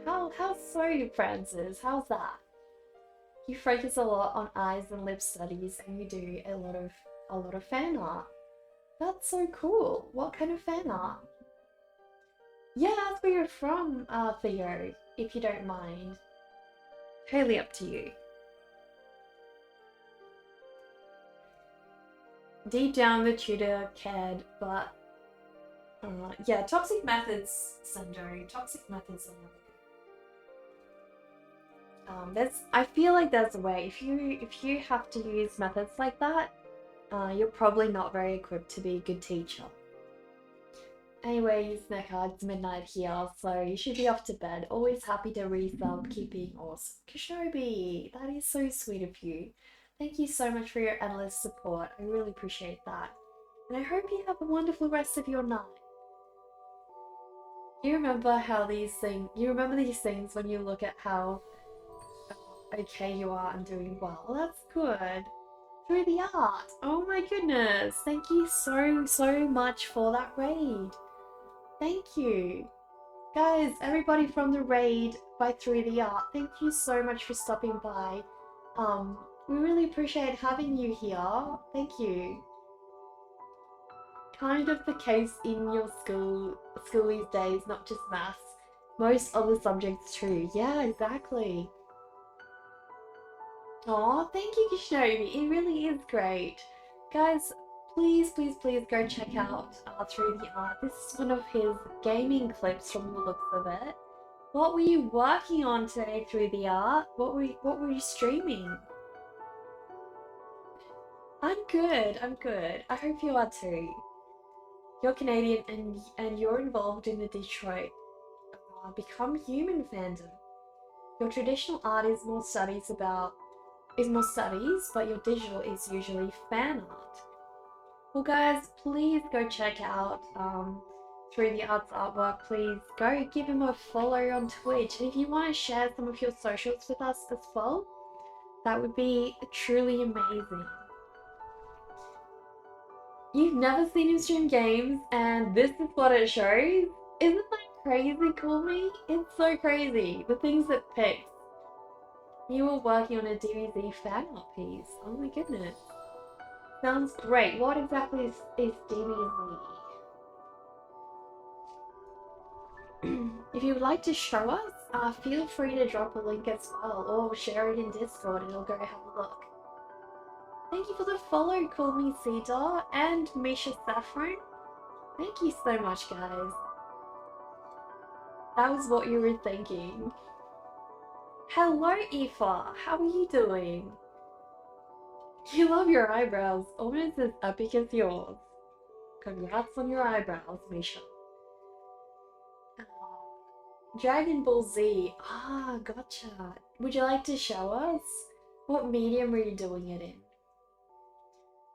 Speaker 1: How so, Francis? How's that? You focus a lot on eyes and lip studies and you do a lot of fan art. That's so cool. What kind of fan art? Yeah, that's where you're from, Theo, if you don't mind. Totally up to you. Deep down, the tutor cared, but yeah, toxic methods, Sendo. Toxic methods are never good. I feel like there's a way. If you have to use methods like that, you're probably not very equipped to be a good teacher. Anyways, Neca, it's midnight here, so you should be off to bed. Always happy to resub, keep being awesome. Kishnobi, that is so sweet of you. Thank you so much for your endless support. I really appreciate that. And I hope you have a wonderful rest of your night. You remember these things when you look at how okay you are and doing well. That's good. Through the art. Oh my goodness. Thank you so much for that raid. Thank you. Guys, everybody from the raid by Through the Art, thank you so much for stopping by. We really appreciate having you here. Thank you. Kind of the case in your school these days, not just maths. Most other subjects too. Yeah, exactly. Aw, thank you, Kishnobi. It really is great. Guys, please go check out Through the Art. This is one of his gaming clips from the looks of it. What were you working on today, Through the Art? What were you streaming? I'm good. I hope you are too. You're Canadian and you're involved in the Detroit Become Human fandom. Your traditional art is more studies, but your digital is usually fan art. Well guys, please go check out Through the Art's artwork. Please go give him a follow on Twitch. And if you want to share some of your socials with us as well, that would be truly amazing. You've never seen him stream games and this is what it shows? Isn't that crazy, Call Me? It's so crazy. The things it picks. You were working on a DBZ fan art piece. Oh my goodness. Sounds great. What exactly is DBZ? If you would like to show us, feel free to drop a link as well, or share it in Discord and I'll go have a look. Thank you for the follow, Call Me Cedar, and Misha Saffron. Thank you so much, guys. That was what you were thinking. Hello, Aoife. How are you doing? You love your eyebrows, almost as epic as yours. Congrats on your eyebrows, Misha. Dragon Ball Z. Ah, gotcha. Would you like to show us? What medium were you doing it in?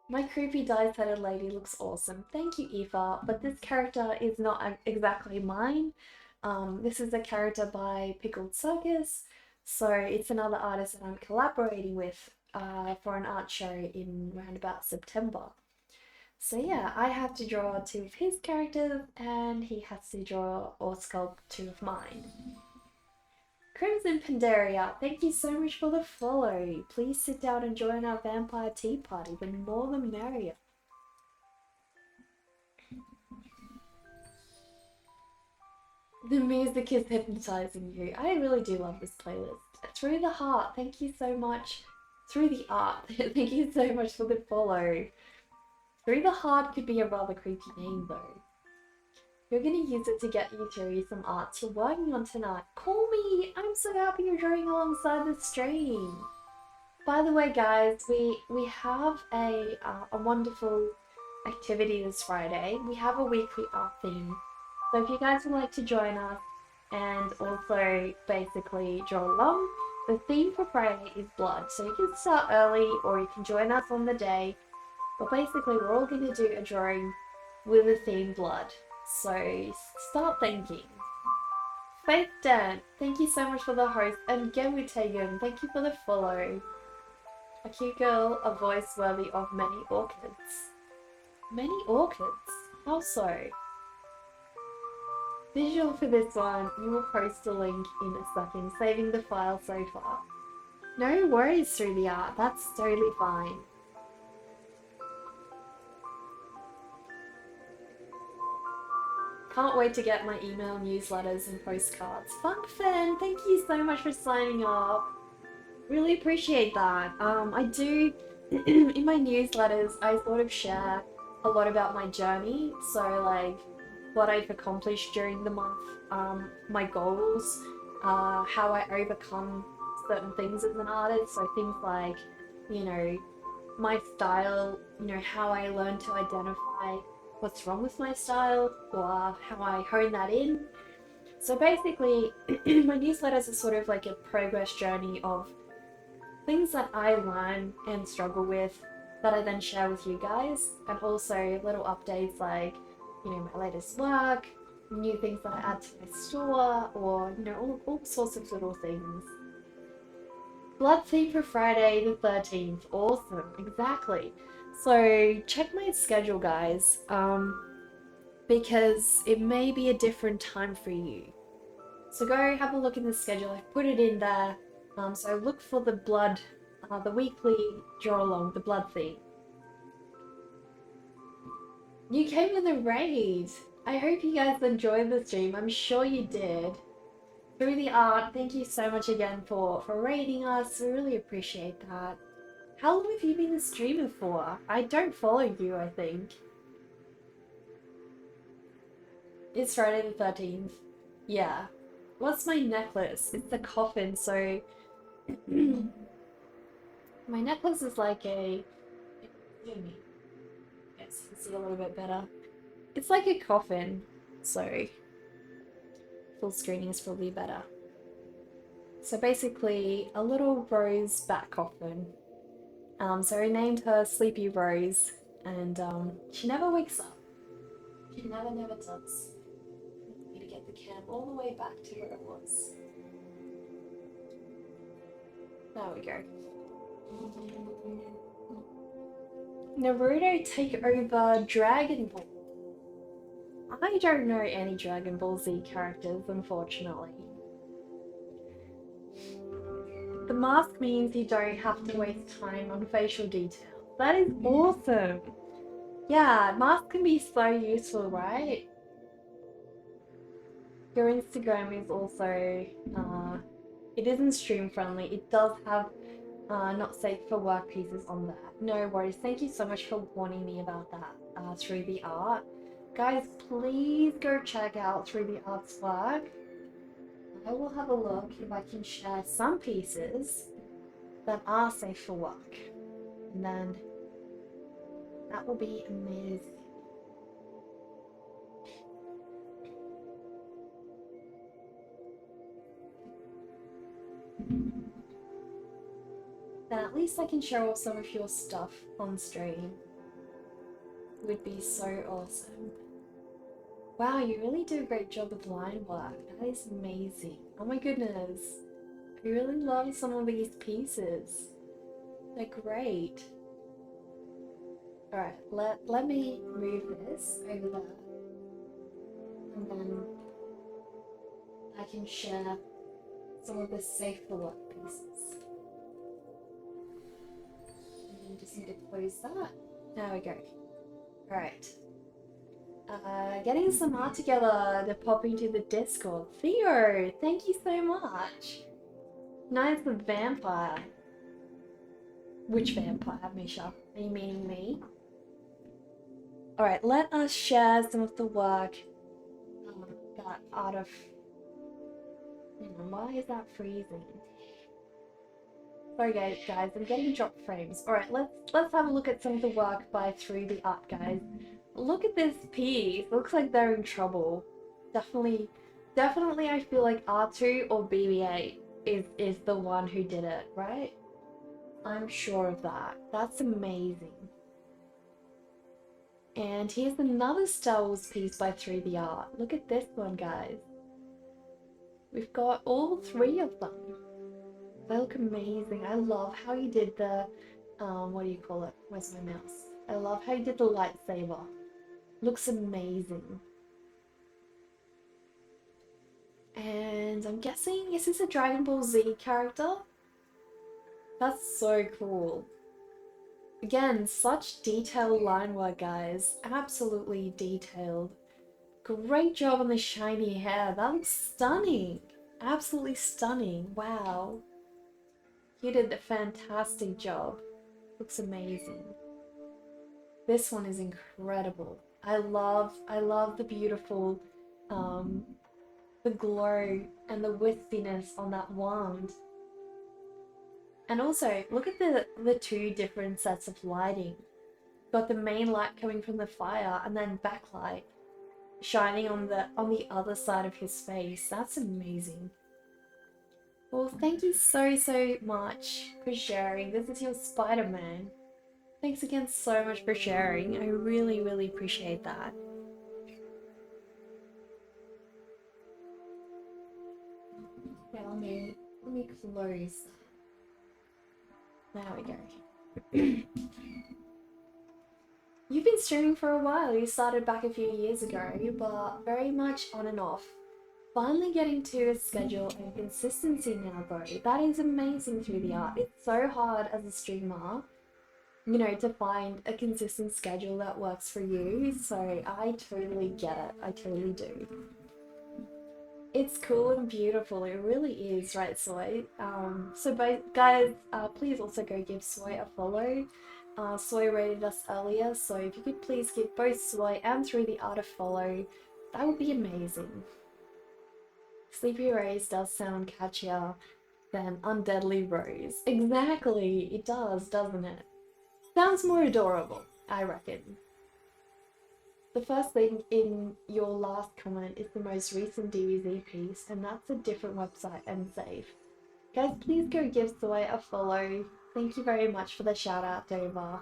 Speaker 1: My creepy dice-headed lady looks awesome. Thank you, Aoife, but this character is not exactly mine. This is a character by PickledCircus, so it's another artist that I'm collaborating with for an art show in around about September. So yeah, I have to draw 2 of his characters and he has to draw or sculpt 2 of mine. Crimson Pandaria, thank you so much for the follow. Please sit down and join our vampire tea party, the more the merrier. The music is hypnotizing you. I really do love this playlist. Through the Heart, thank you so much. Through the Art, thank you so much for the follow. Through the Heart could be a rather creepy name though. You're going to use it to get you through some arts you're working on tonight. Call me! I'm so happy you're drawing alongside the stream. By the way, guys, we have a wonderful activity this Friday. We have a weekly art theme. So if you guys would like to join us and also basically draw along, the theme for Friday is blood. So you can start early or you can join us on the day. But basically we're all going to do a drawing with the theme blood. So start thinking. Faith Dan, thank you so much for the host. And Gemu Tegan, thank you for the follow. A cute girl, a voice worthy of many orchids. Many orchids? How so? Visual for this one, you will post a link in a second, saving the file so far. No worries through the art, that's totally fine. Can't wait to get my email newsletters and postcards. Funkfan, thank you so much for signing up. Really appreciate that. I do, in my newsletters, I sort of share a lot about my journey. So like what I've accomplished during the month, my goals, how I overcome certain things as an artist. So things like, you know, my style, you know, how I learned to identify what's wrong with my style or how I hone that in. So basically, my newsletters are sort of like a progress journey of things that I learn and struggle with that I then share with you guys, and also little updates like, you know, my latest work, new things that I add to my store, or, you know, all sorts of little things. Blood theme for Friday the 13th. Awesome, exactly. So check my schedule, guys, because it may be a different time for you. So go have a look in the schedule. I've put it in there. So look for the blood, the weekly draw along, the blood theme. You came with a raid. I hope you guys enjoyed the stream. I'm sure you did. Through the Art, thank you so much again for raiding us. We really appreciate that. How long have you been a streamer for? I don't follow you, I think. It's Friday the 13th. Yeah. What's my necklace? It's a coffin, so... my necklace is like a... Yes, you can see a little bit better. It's like a coffin, so... full screening is probably better. So basically, a little rose bat coffin. So I named her Sleepy Rose, and she never wakes up. She never does. I need to get the cam all the way back to where it was. There we go. Naruto take over Dragon Ball. I don't know any Dragon Ball Z characters, unfortunately. The mask means you don't have to waste time on facial details. That is awesome! Yeah, masks can be so useful, right? your Instagram is also, it isn't stream friendly. It does have not safe for work pieces on there. No worries. Thank you so much for warning me about that through the art. Guys, please go check out Through the Art's work. I will have a look if I can share some pieces that are safe for work. And then that will be amazing. Then at least I can show off some of your stuff on stream. It would be so awesome. Wow, you really do a great job with line work. That is amazing. Oh my goodness. I really love some of these pieces. They're great. Alright, let me move this over there. And then I can share some of the safe for work pieces. And then just need to close that. There we go. Alright. Getting some art together to pop into the Discord. Theo, thank you so much. Nice vampire. Which vampire, Misha? Are you meaning me? Alright, let us share some of the work that out of... why is that freezing? Sorry guys, I'm getting dropped frames. Alright, let's have a look at some of the work by Through the Art, guys. Look at this piece. Looks like they're in trouble. Definitely I feel like R2 or BB8 is the one who did it, right? I'm sure of that. That's amazing. And here's another Star Wars piece by Through the Art. Look at this one, guys. We've got all three of them. They look amazing. I love how you did the, what do you call it? Where's my mouse? I love how you did the lightsaber. Looks amazing. And I'm guessing, is this a Dragon Ball Z character? That's so cool. Again, such detailed line work, guys. Absolutely detailed. Great job on the shiny hair. That looks stunning. Absolutely stunning. Wow. You did a fantastic job. Looks amazing. This one is incredible. I love the beautiful, the glow and the wispiness on that wand. And also, look at the two different sets of lighting. Got the main light coming from the fire and then backlight shining on the other side of his face. That's amazing. Well, thank you so much for sharing. This is your Spider-Man. Thanks again so much for sharing. I really appreciate that. Yeah, let me close. There we go. You've been streaming for a while. You started back a few years ago, but very much on and off. Finally getting to a schedule and consistency now, though. That is amazing Through the Art. It's so hard as a streamer, you know, to find a consistent schedule that works for you. So I totally get it. I totally do. It's cool and beautiful. It really is, right, Soy? Guys, please also go give Soy a follow. Soy rated us earlier, so if you could please give both Soy and Through the Art a follow, that would be amazing. Sleepy Rose does sound catchier than Undeadly Rose. Exactly, it does, doesn't it? Sounds more adorable, I reckon. The first thing in your last comment is the most recent DBZ piece, and that's a different website and safe. Guys, please go give Soy a follow. Thank you very much for the shout out, Dover.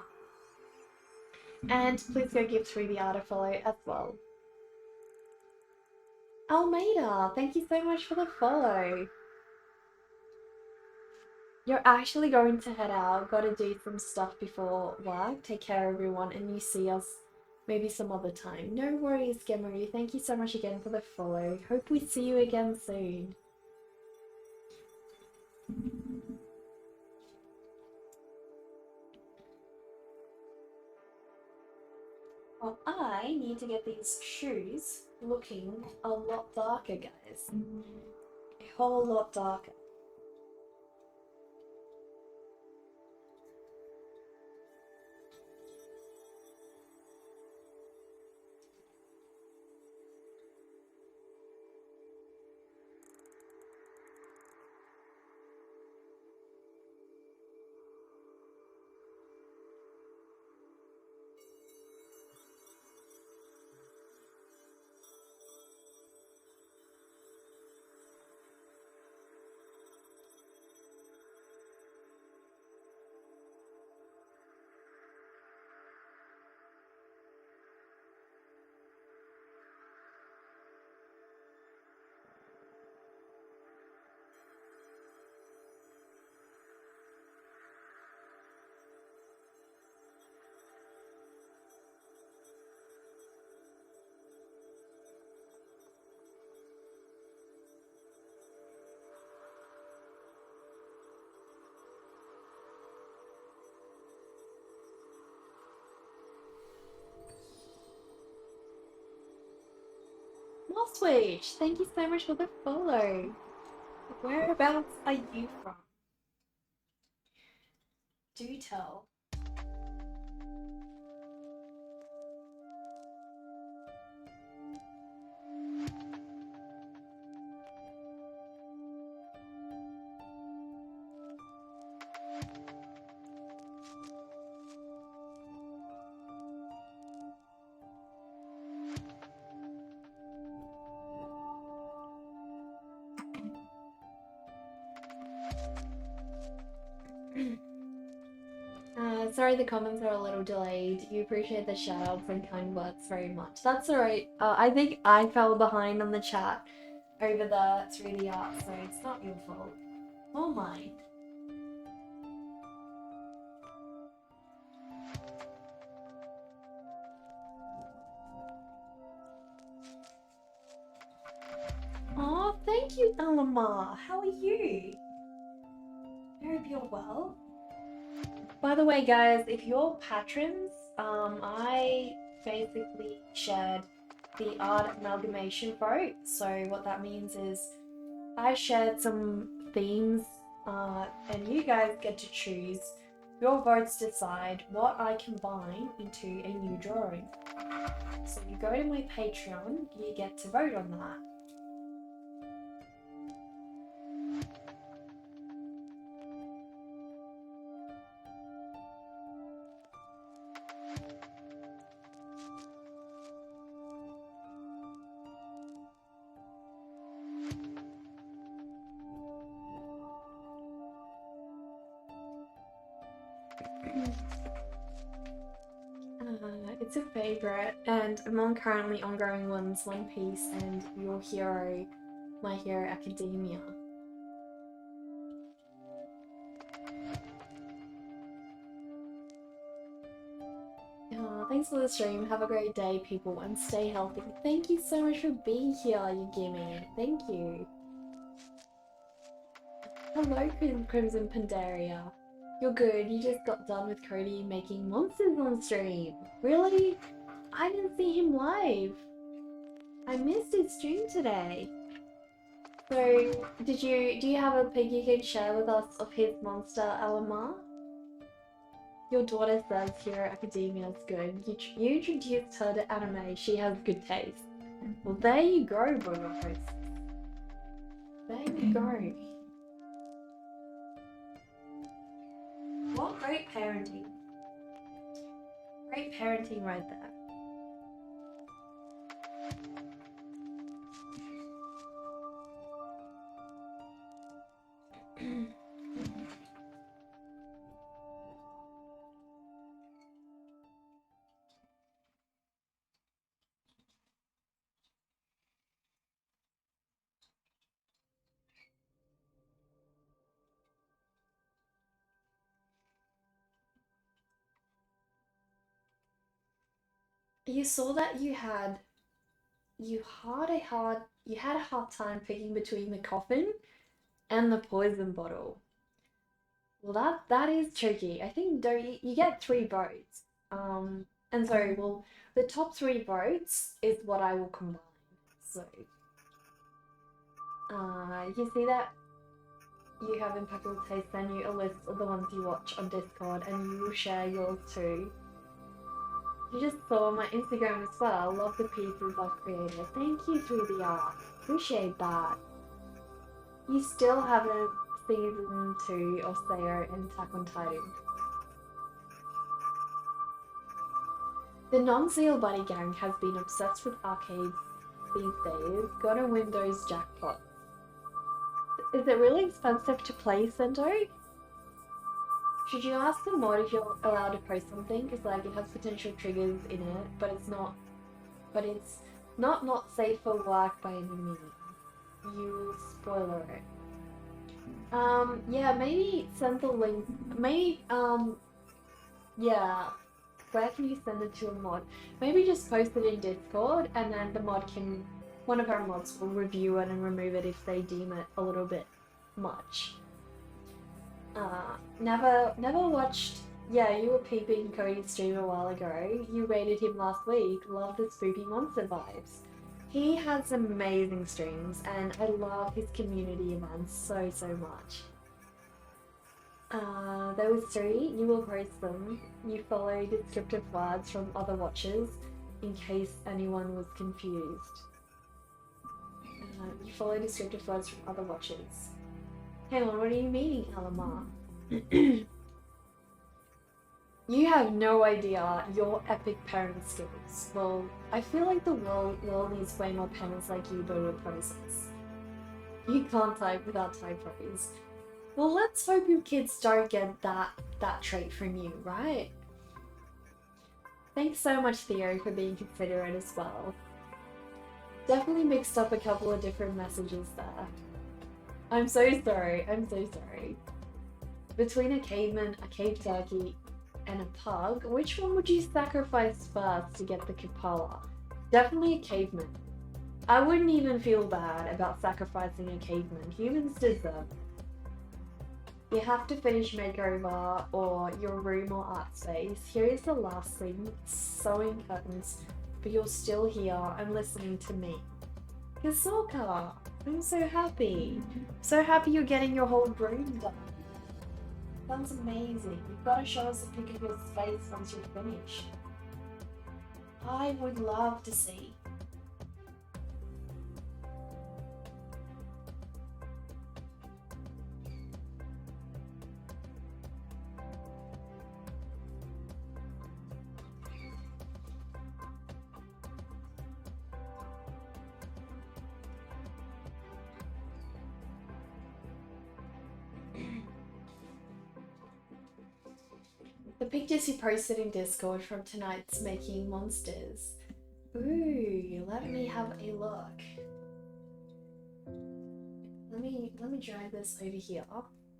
Speaker 1: And please go give Through the Art a follow as well. Almeida, thank you so much for the follow. You're actually going to head out, gotta do some stuff before work. Take care everyone, and you see us maybe some other time. No worries, Gemeru. Thank you so much again for the follow. Hope we see you again soon. Well, I need to get these shoes looking a lot darker, guys. A whole lot darker. Mosswitch, thank you so much for the follow. Whereabouts are you from? Do tell. Sorry the comments are a little delayed. You appreciate the shoutouts and kind words very much. That's alright. I think I fell behind on the chat over the 3D art, so it's not your fault. Or mine. Oh, thank you, Elamar. How are you? I hope you're well. By the way, guys, if you're patrons, I basically shared the art amalgamation vote. So what that means is I shared some themes, and you guys get to choose. Your votes decide what I combine into a new drawing. So you go to my Patreon, you get to vote on that. It's a favourite, and among currently ongoing ones, One Piece and Your Hero, My Hero Academia. Thanks for the stream. Have a great day, people, and stay healthy. Thank you so much for being here, Yugimi. Thank you. Hello, Crimson Pandaria. You're good. You just got done with Cody making monsters on stream. Really? I didn't see him live. I missed his stream today. So, do you have a pic you can share with us of his monster, Alamar? Your daughter says Hero Academia is good. You introduced her to anime. She has good taste. Well, there you go, Boros. There you go. What great parenting. Great parenting right there. You saw that you had a hard time picking between the coffin and the poison bottle. Well, that is tricky. I think you get 3 votes. And so, well, the top 3 votes is what I will combine. So, you see that? You have impeccable taste, send you a list of the ones you watch on Discord, and you will share yours too. You just saw my Instagram as well. Love the pieces I've created. Thank you through the art. Appreciate that. You still haven't season 2 of Sayo and Attack on Titan. The non-Seal Buddy gang has been obsessed with arcades these days. Gotta win those jackpots. Is it really expensive to play, Sento? Should you ask the mod if you're allowed to post something? Because like it has potential triggers in it, but it's not safe for work by any means. You spoiler it. Yeah, maybe send the link. Maybe yeah. Where can you send it to a mod? Maybe just post it in Discord, and then the mod can, one of our mods will review it and remove it if they deem it a little bit much. Never watched. Yeah, you were peeping Cody's stream a while ago. You rated him last week. Love the spooky monster vibes. He has amazing streams, and I love his community events so much. Those 3, you will post them. You follow descriptive words from other watchers, in case anyone was confused. You follow descriptive words from other watchers. Hang on, what are you meaning, Alamar? You have no idea your epic parent skills. Well, I feel like the world needs way more parents like you to do a process. You can't type without typos. Well, let's hope your kids don't get that trait from you, right? Thanks so much, Theo, for being considerate as well. Definitely mixed up a couple of different messages there. I'm so sorry, I'm so sorry. Between a caveman, a cave turkey, and a pug, which one would you sacrifice first to get the Kapala? Definitely a caveman. I wouldn't even feel bad about sacrificing a caveman. Humans deserve it. You have to finish makeover or your room or art space. Here is the last thing, sewing curtains, but you're still here and listening to me. Kasoka, I'm so happy. So happy you're getting your whole room done. Sounds amazing. You've got to show us a pic of your space once you're finished. I would love to see. The pictures you posted in Discord from tonight's Making Monsters. Ooh, let me have a look. Let me drag this over here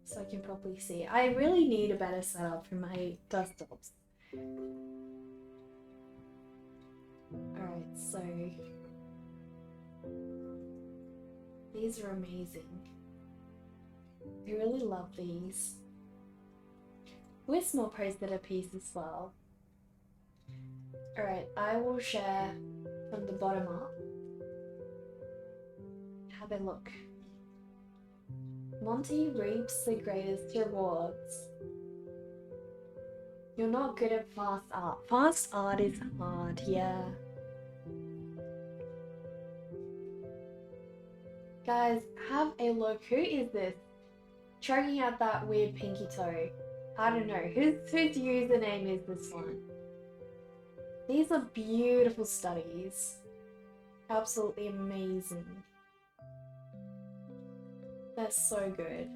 Speaker 1: so I can properly see. I really need a better setup for my desktops. Alright, so these are amazing. I really love these. Wismore posted a piece as well. Alright, I will share from the bottom up. Have a look. Monty reaps the greatest rewards. You're not good at fast art. Fast art is hard, yeah. Guys, have a look. Who is this? Choking out that weird pinky toe. I don't know. Whose username is this one? These are beautiful studies. Absolutely amazing. They're so good.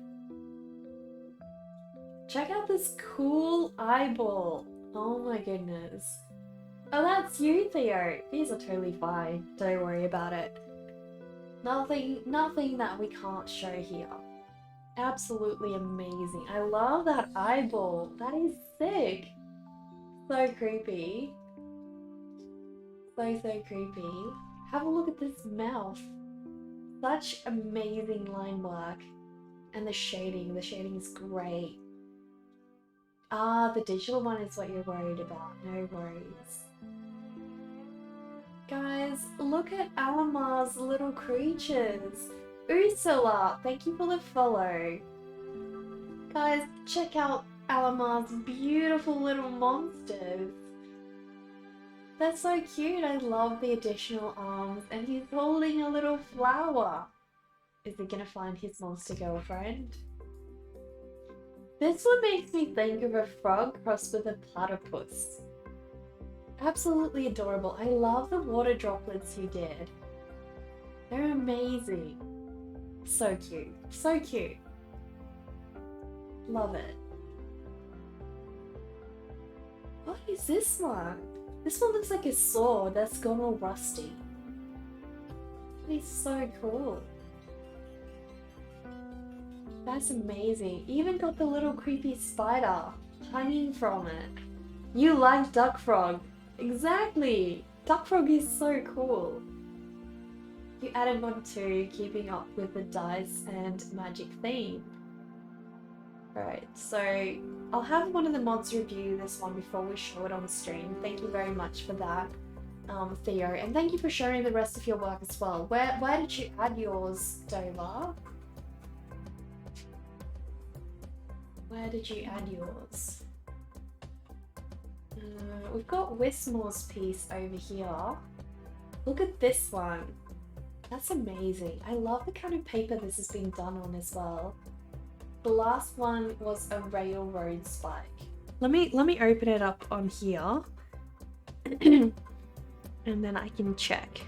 Speaker 1: Check out this cool eyeball. Oh my goodness. Oh, that's you, Theo. These are totally fine. Don't worry about it. Nothing that we can't show here. Absolutely amazing. I love that eyeball. That is sick. So creepy. So creepy. Have a look at this mouth. Such amazing line work. And the shading is great. Ah, the digital one is what you're worried about. No worries. Guys, look at Alamar's little creatures. Ursula, thank you for the follow. Guys, check out Alamar's beautiful little monsters. They're so cute. I love the additional arms, and he's holding a little flower. Is he gonna find his monster girlfriend? This one makes me think of a frog crossed with a platypus. Absolutely adorable. I love the water droplets you did. They're amazing. So cute. So cute. Love it. What is this one? This one looks like a sword that's gone all rusty. It's so cool. That's amazing. Even got the little creepy spider hanging from it. You like Duck Frog. Exactly. Duck Frog is so cool. You added one too, keeping up with the dice and magic theme. Alright, so I'll have one of the mods review this one before we show it on the stream. Thank you very much for that, Theo. And thank you for sharing the rest of your work as well. Where did you add yours, Dover? Where did you add yours? We've got Wismore's piece over here. Look at this one. That's amazing. I love the kind of paper this has been done on as well. The last one was a railroad spike. Let me open it up on here. And then I can check.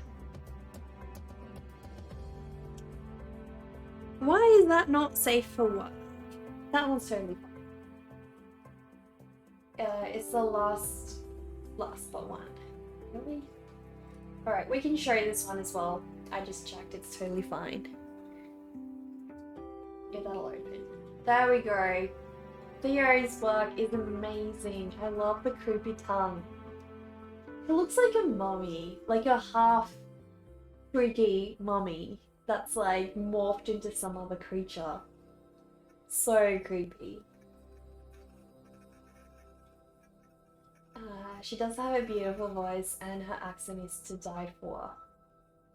Speaker 1: Why is that not safe for work? That one's totally fine. It's the last but one. Really? Alright, we can show you this one as well. I just checked, it's totally fine. Yeah, that'll open. There we go. Theo's work is amazing. I love the creepy tongue. It looks like a mummy, like a half freaky mummy that's like morphed into some other creature. So creepy. She does have a beautiful voice and her accent is to die for.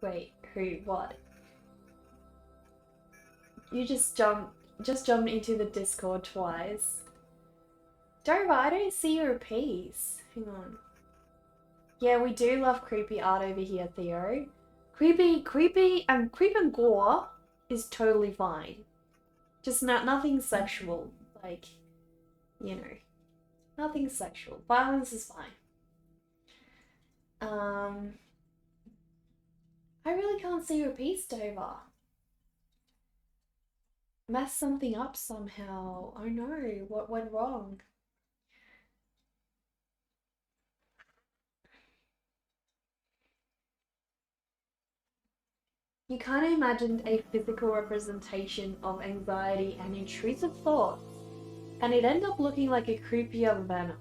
Speaker 1: Wait, who? What? You just jumped into the Discord twice. Dova, I don't see your piece. Hang on. Yeah, we do love creepy art over here, Theo. Creepy and gore is totally fine. Just nothing sexual. Like, you know. Nothing sexual. Violence is fine. I really can't see your piece, Dover. Messed something up somehow. Oh no, what went wrong? You kind of imagined a physical representation of anxiety and intrusive thoughts, and it ended up looking like a creepier venom.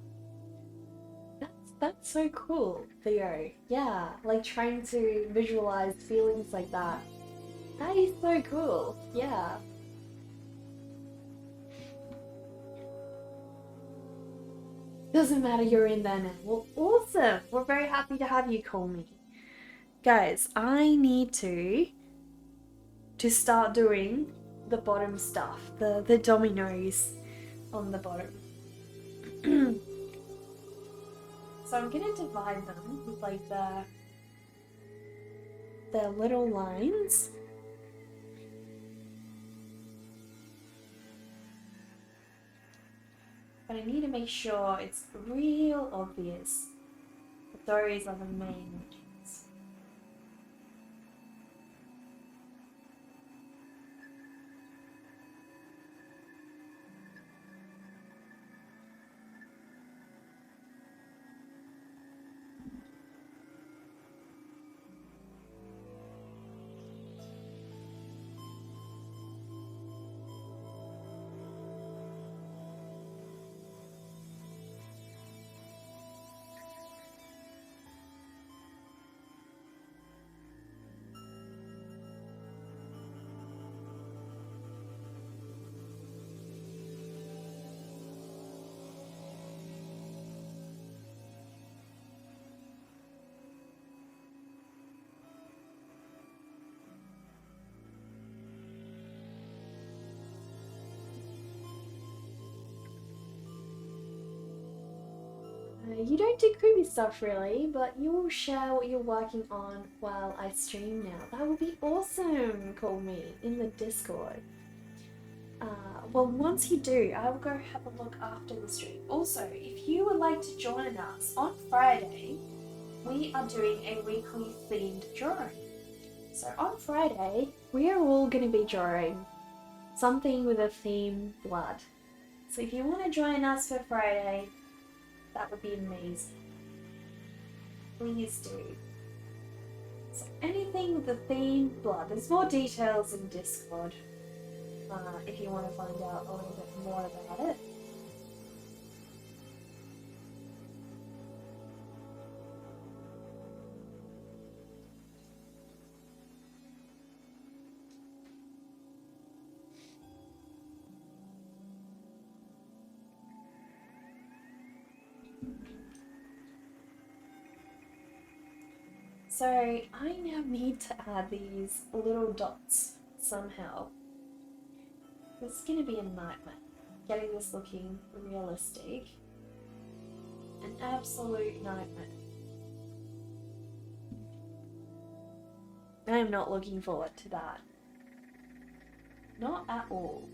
Speaker 1: That's so cool, Theo. Yeah, like trying to visualize feelings like that. That is so cool. Yeah. Doesn't matter, you're in there now. Well, awesome. We're very happy to have you call me. Guys, I need to start doing the bottom stuff, the dominoes on the bottom. So I'm gonna divide them with like the little lines. But I need to make sure it's real obvious that those are the main ones. You don't do creepy stuff really, but you will share what you're working on while I stream now. That would be awesome, call me, in the Discord. Well, once you do, I will go have a look after the stream. Also, if you would like to join us on Friday, we are doing a weekly themed drawing. So on Friday, we are all going to be drawing something with a theme blood. So if you want to join us for Friday, that would be amazing. Please do. So anything with the theme blood. There's more details in Discord if you want to find out a little bit more about it. So I now need to add these little dots somehow. This is going to be a nightmare, getting this looking realistic. An absolute nightmare. I am not looking forward to that. Not at all.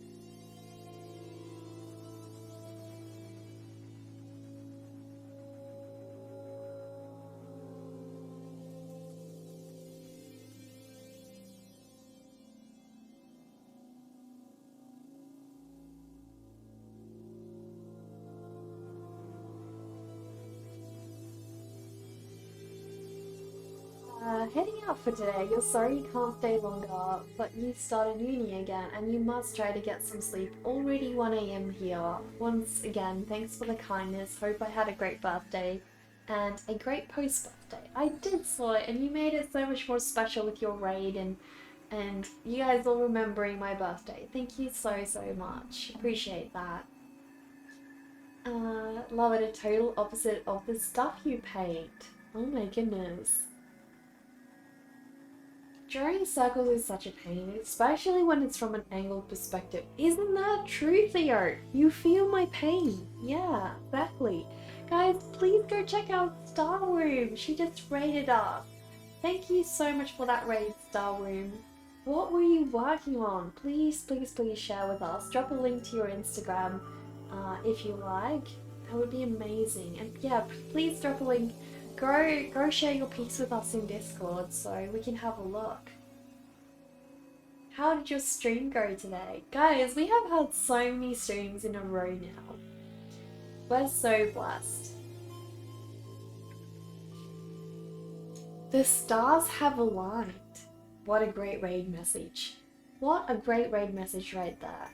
Speaker 1: Heading out for today. You're sorry you can't stay longer, but you started uni again and you must try to get some sleep. Already 1 AM here. Once again, thanks for the kindness. Hope I had a great birthday and a great post-birthday. I did saw it and you made it so much more special with your raid and you guys all remembering my birthday. Thank you so much. Appreciate that. Love it, a total opposite of the stuff you paint. Oh my goodness. Drawing circles is such a pain, especially when it's from an angled perspective. Isn't that true, Theo? You feel my pain. Yeah, exactly. Guys, please go check out Star Room. She just raided us. Thank you so much for that raid, Star Room. What were you working on? Please share with us. Drop a link to your Instagram if you like. That would be amazing. And yeah, please drop a link. Go share your piece with us in Discord so we can have a look. How did your stream go today? Guys, we have had so many streams in a row now. We're so blessed. The stars have aligned. What a great raid message. What a great raid message right there.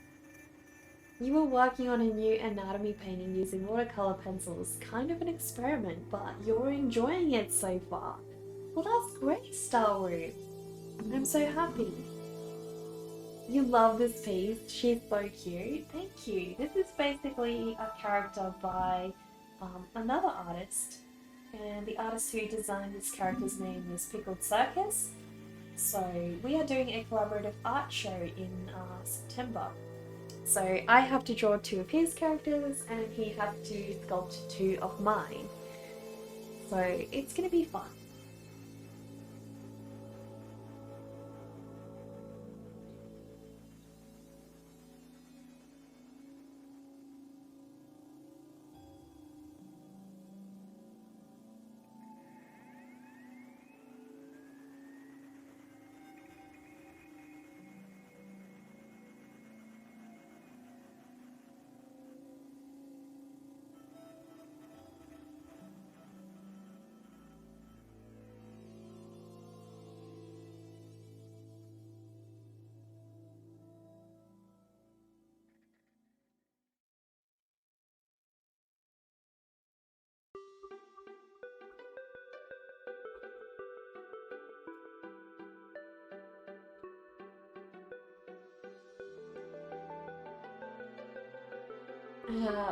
Speaker 1: You were working on a new anatomy painting using watercolor pencils. Kind of an experiment, but you're enjoying it so far. Well, that's great, Star Wars. I'm so happy. You love this piece. She's so cute. Thank you. This is basically a character by another artist. And the artist who designed this character's name is PickledCircus. So we are doing a collaborative art show in September. So I have to draw 2 of his characters and he has to sculpt 2 of mine. So it's going to be fun.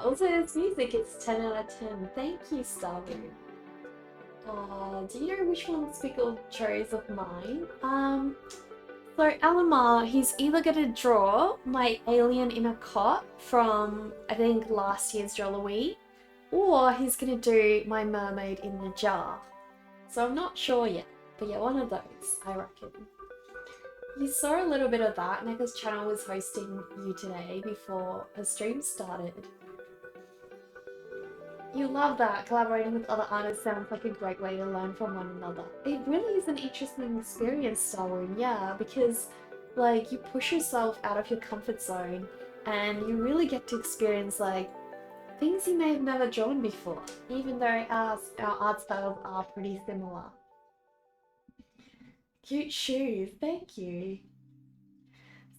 Speaker 1: Also, this music is 10 out of 10. Thank you, Starboy. Do you know which one Spickle chose of mine? So Alamar, he's either gonna draw my alien in a cot from, I think, last year's Jollowy, or he's gonna do my mermaid in the jar. So I'm not sure yet, but yeah, one of those, I reckon. You saw a little bit of that. Neka's channel was hosting you today before her stream started. You love that. Collaborating with other artists sounds like a great way to learn from one another. It really is an interesting experience, Starroom, yeah, because like you push yourself out of your comfort zone and you really get to experience like things you may have never drawn before, even though our art styles are pretty similar. Cute shoes, thank you.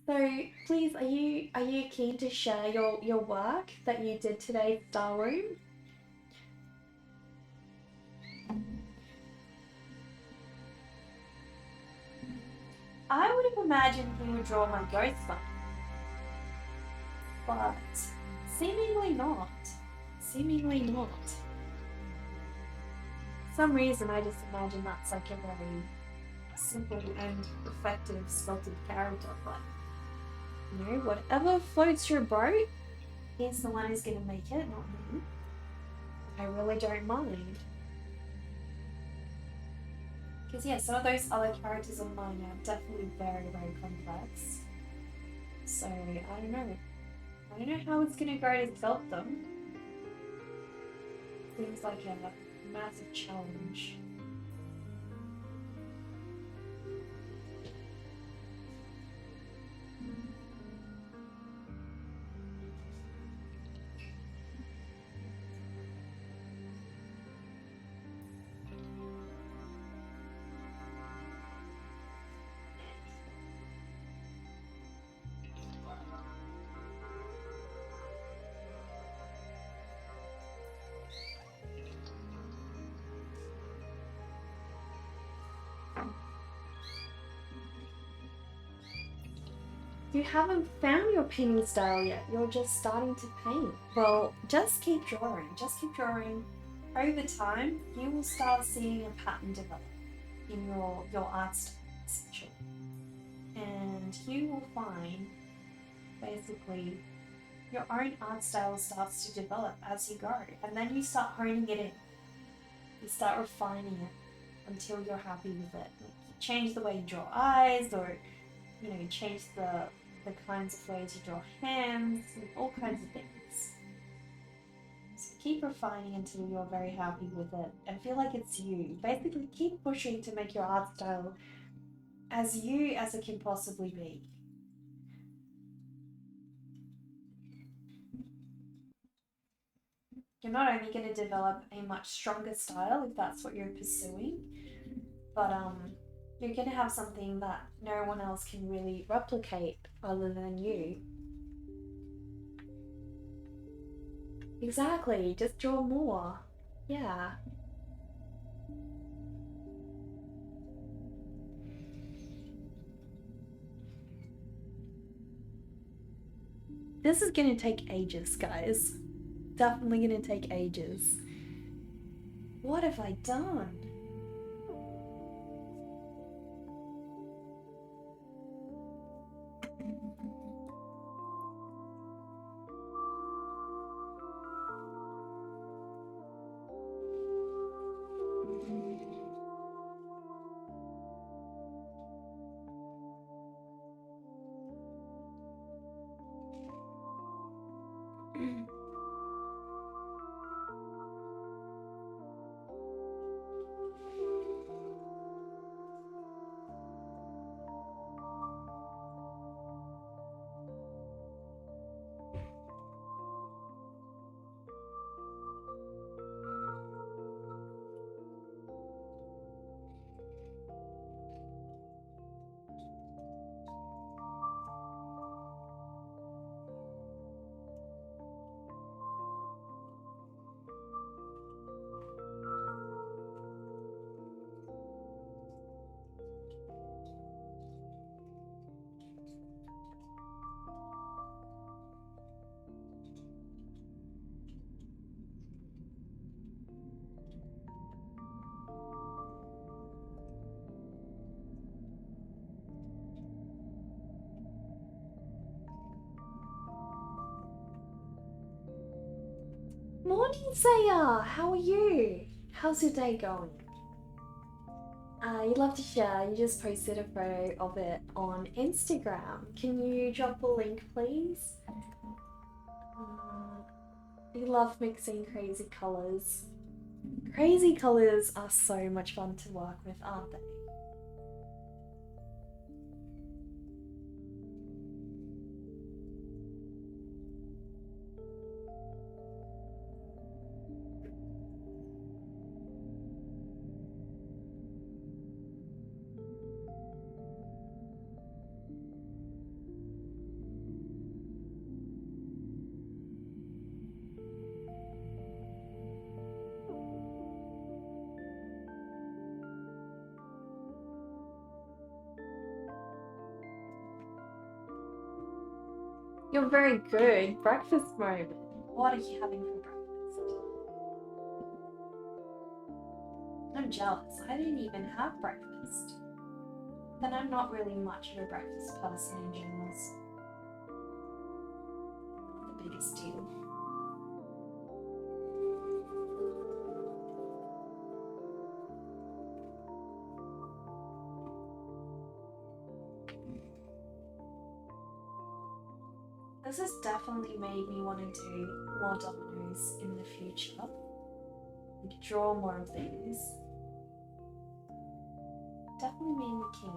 Speaker 1: So please, are you keen to share your work that you did today, Starroom? I would have imagined he would draw my ghost son, but seemingly not. Seemingly not. For some reason, I just imagine that's like a very simple and effective sculpted character, but you know, whatever floats your boat, he's the one who's gonna make it, not me. I really don't mind. Because yeah, some of those other characters of mine are definitely very, very complex. So I don't know. I don't know how it's gonna go to sculpt them. Seems like a massive challenge. You haven't found your painting style yet. You're just starting to paint. Well, just keep drawing. Just keep drawing. Over time, you will start seeing a pattern develop in your art style, essentially. And you will find, basically, your own art style starts to develop as you go. And then you start honing it in. You start refining it until you're happy with it. Like, you change the way you draw eyes, or you know, change the kinds of ways you draw hands, and all kinds of things. So keep refining until you're very happy with it and feel like it's you. Basically, keep pushing to make your art style as you as it can possibly be. You're not only going to develop a much stronger style if that's what you're pursuing, but you're going to have something that no one else can really replicate other than you. Exactly, just draw more. Yeah. This is gonna take ages, guys. Definitely gonna take ages. What have I done? Morning, Saya! How are you? How's your day going? You'd love to share. You just posted a photo of it on Instagram. Can you drop a link, please? You love mixing crazy colours. Crazy colours are so much fun to work with, aren't they? You're very good. Breakfast moment. What are you having for breakfast? I'm jealous. I didn't even have breakfast. Then I'm not really much of a breakfast person in general. Not the biggest deal. This has definitely made me want to do more dominoes in the future. Like draw more of these. Definitely made me keen.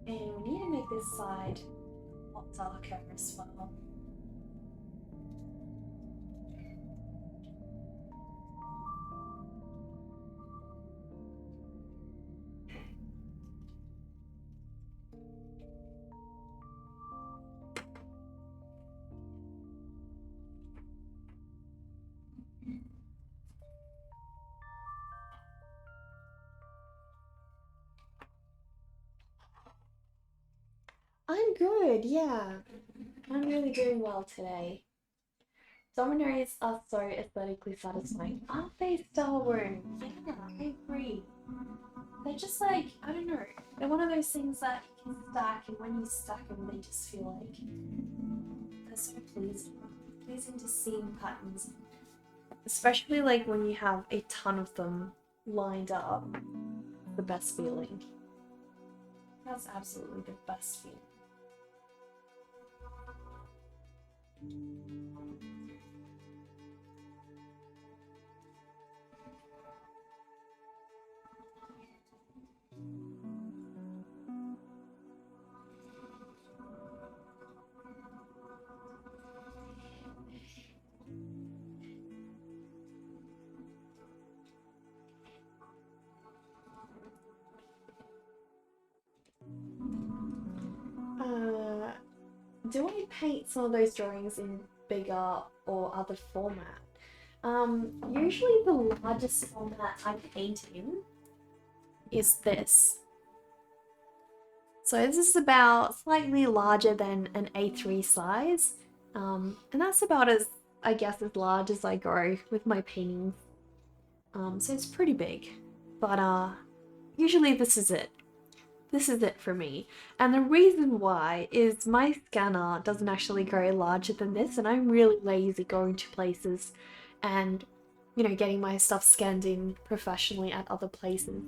Speaker 1: And we need to make this side a lot darker as well. I'm good, yeah. I'm really doing well today. Dominoes are so aesthetically satisfying. Aren't they, Star Wars? Yeah, I agree. They're just like, I don't know, they're one of those things that you can stack, and when you stack them, they just feel like they're so pleasing to see in patterns. Especially like when you have a ton of them lined up. The best feeling. That's absolutely the best feeling. Do I paint some of those drawings in bigger or other format? Usually the largest format I paint in is this. So this is about slightly larger than an A3 size. And that's about as, I guess, as large as I go with my paintings. So it's pretty big, but usually this is it. This is it for me. And the reason why is my scanner doesn't actually go larger than this, and I'm really lazy going to places and, you know, getting my stuff scanned in professionally at other places.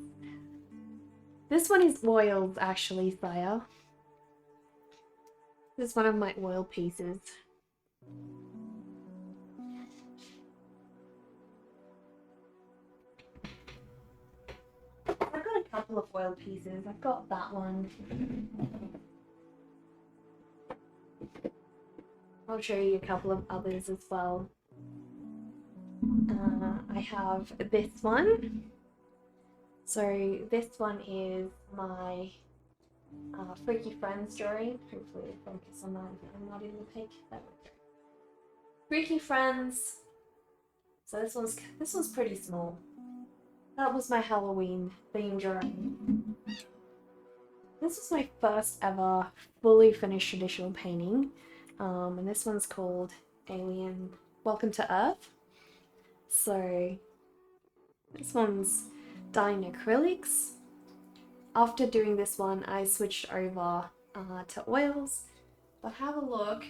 Speaker 1: This one is oiled, actually, Saya. This is one of my oil pieces. I've got a couple of oil pieces. I've got that one. I'll show you a couple of others as well. I have this one. So this one is my Freaky Friends drawing. Hopefully it'll focus on that. I'm not in the pic. There we go. Freaky Friends. So this one's pretty small. That was my Halloween theme drawing. This was my first ever fully finished traditional painting, and this one's called Alien Welcome to Earth. So this one's done in acrylics. After doing this one, I switched over to oils, but have a look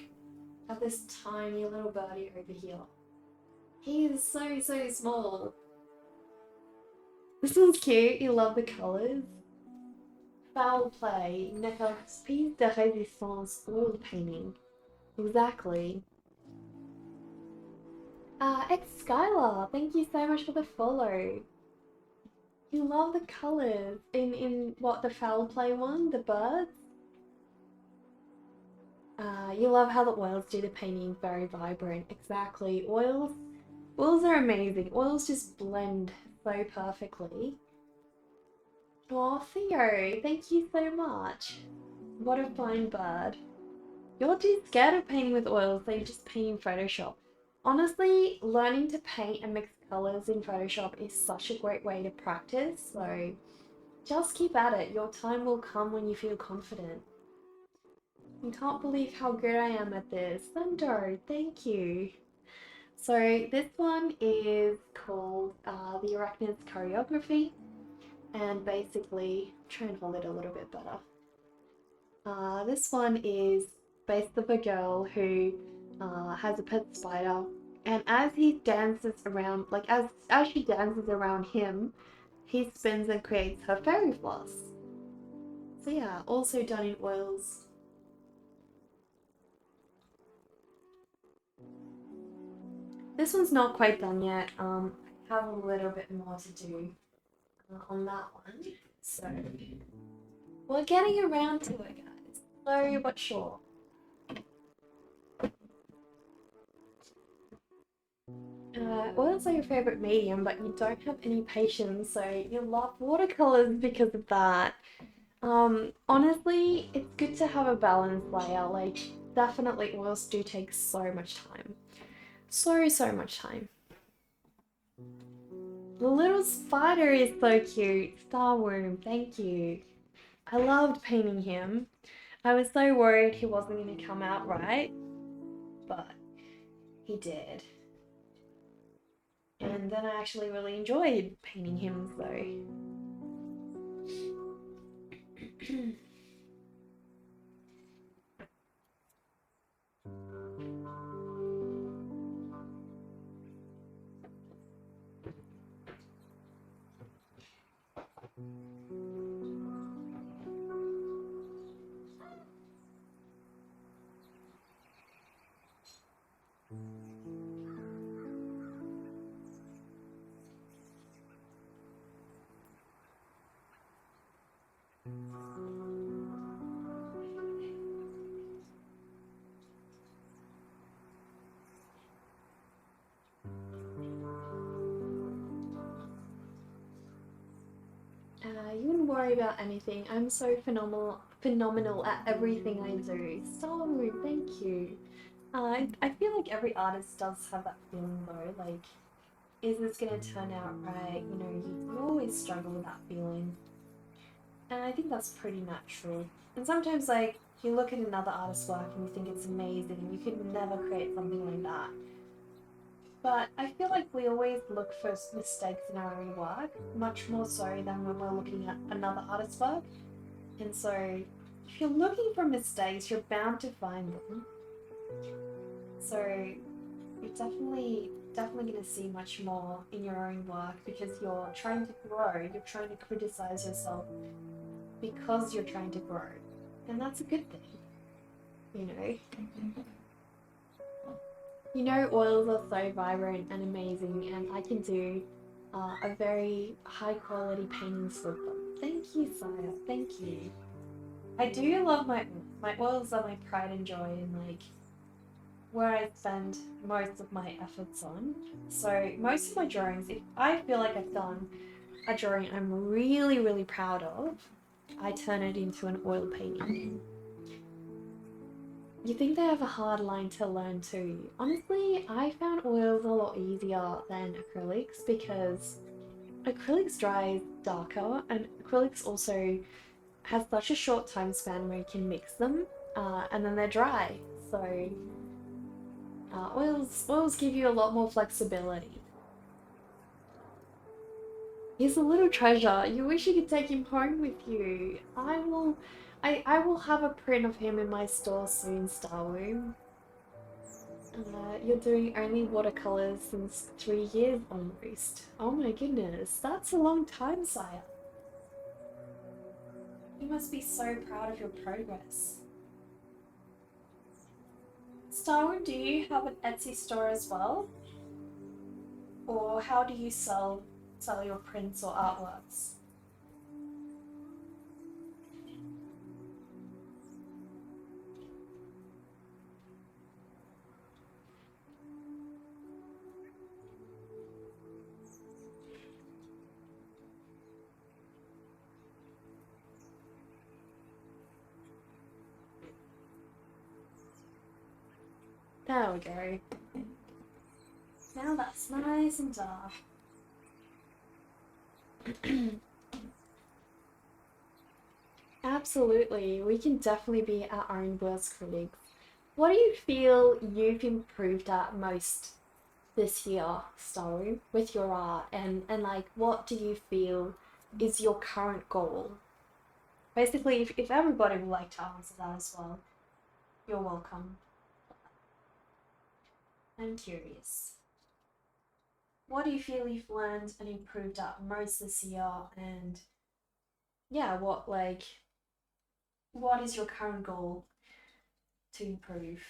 Speaker 1: at this tiny little birdie over here. He is so small. This one's cute, you love the colours. Foul play, piece de résistance oil painting. Exactly. Skylar, thank you so much for the follow. You love the colours in what, the foul play one, the birds? You love how the oils do the painting very vibrant. Exactly. Oils are amazing. Oils just blend so perfectly. Oh, Theo, thank you so much. What a fine bird. You're too scared of painting with oils, so you just paint in Photoshop. Honestly, learning to paint and mix colours in Photoshop is such a great way to practice, so just keep at it. Your time will come when you feel confident. I can't believe how good I am at this. Thunder, thank you. So this one is called the Arachnid's Choreography, and basically, try and hold it a little bit better. This one is based of a girl who has a pet spider, and as he dances around, like as she dances around him, he spins and creates her fairy floss. So yeah, also done in oils. This one's not quite done yet. I have a little bit more to do on that one. So we're getting around to it, guys. Slow but sure. Oils are your favorite medium, but you don't have any patience, so you love watercolors because of that. Honestly, it's good to have a balanced layer. Like, definitely oils do take so much time. So much time. The little spider is so cute. Starworm, thank you. I loved painting him. I was so worried he wasn't going to come out right, but he did. And then I actually really enjoyed painting him, so. You wouldn't worry about anything. I'm so phenomenal at everything I do. So, thank you. I feel like every artist does have that feeling though, like, is this gonna turn out right? You know, you always struggle with that feeling. And I think that's pretty natural. And sometimes, like, you look at another artist's work and you think it's amazing and you could never create something like that. But I feel like we always look for mistakes in our own work, much more so than when we're looking at another artist's work. And so, if you're looking for mistakes, you're bound to find them. So, you're definitely going to see much more in your own work because you're trying to grow, you're trying to criticize yourself because you're trying to grow. And that's a good thing, you know? You know, oils are so vibrant and amazing, and I can do a very high quality paintings with them. Thank you, Saya. Thank you. I do love my oils are my pride and joy, and like where I spend most of my efforts on. So most of my drawings, if I feel like I've done a drawing I'm really proud of, I turn it into an oil painting. You think they have a hard line to learn too. Honestly, I found oils a lot easier than acrylics because acrylics dry darker, and acrylics also has such a short time span where you can mix them, and then they're dry. So oils give you a lot more flexibility. He's a little treasure. You wish you could take him home with you. I will have a print of him in my store soon, Starwomb. You're doing only watercolors since 3 years almost. Oh my goodness, that's a long time, sire. You must be so proud of your progress. Starwomb, do you have an Etsy store as well? Or how do you sell your prints or artworks? There we go. Now that's nice and dark. Absolutely, we can definitely be our own worst critics. What do you feel you've improved at most this year, Starry, with your art? And like, what do you feel is your current goal? Basically, if everybody would like to answer that as well, you're welcome. I'm curious. What do you feel you've learned and improved at most this year? And yeah, what is your current goal to improve?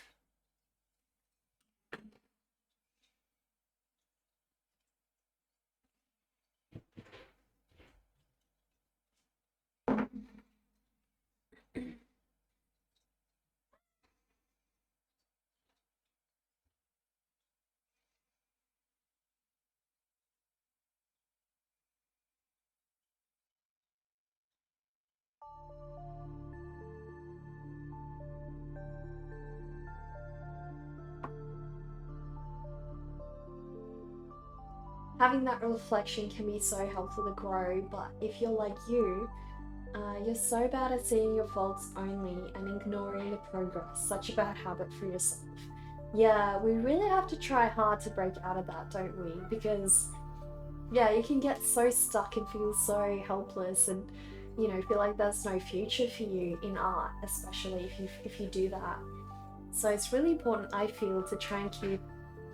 Speaker 1: Having that reflection can be so helpful to grow, but if you're like you're so bad at seeing your faults only and ignoring the progress, such a bad habit for yourself. Yeah, we really have to try hard to break out of that, don't we? Because, yeah, you can get so stuck and feel so helpless and, feel like there's no future for you in art, especially if you do that. So it's really important, I feel, to try and keep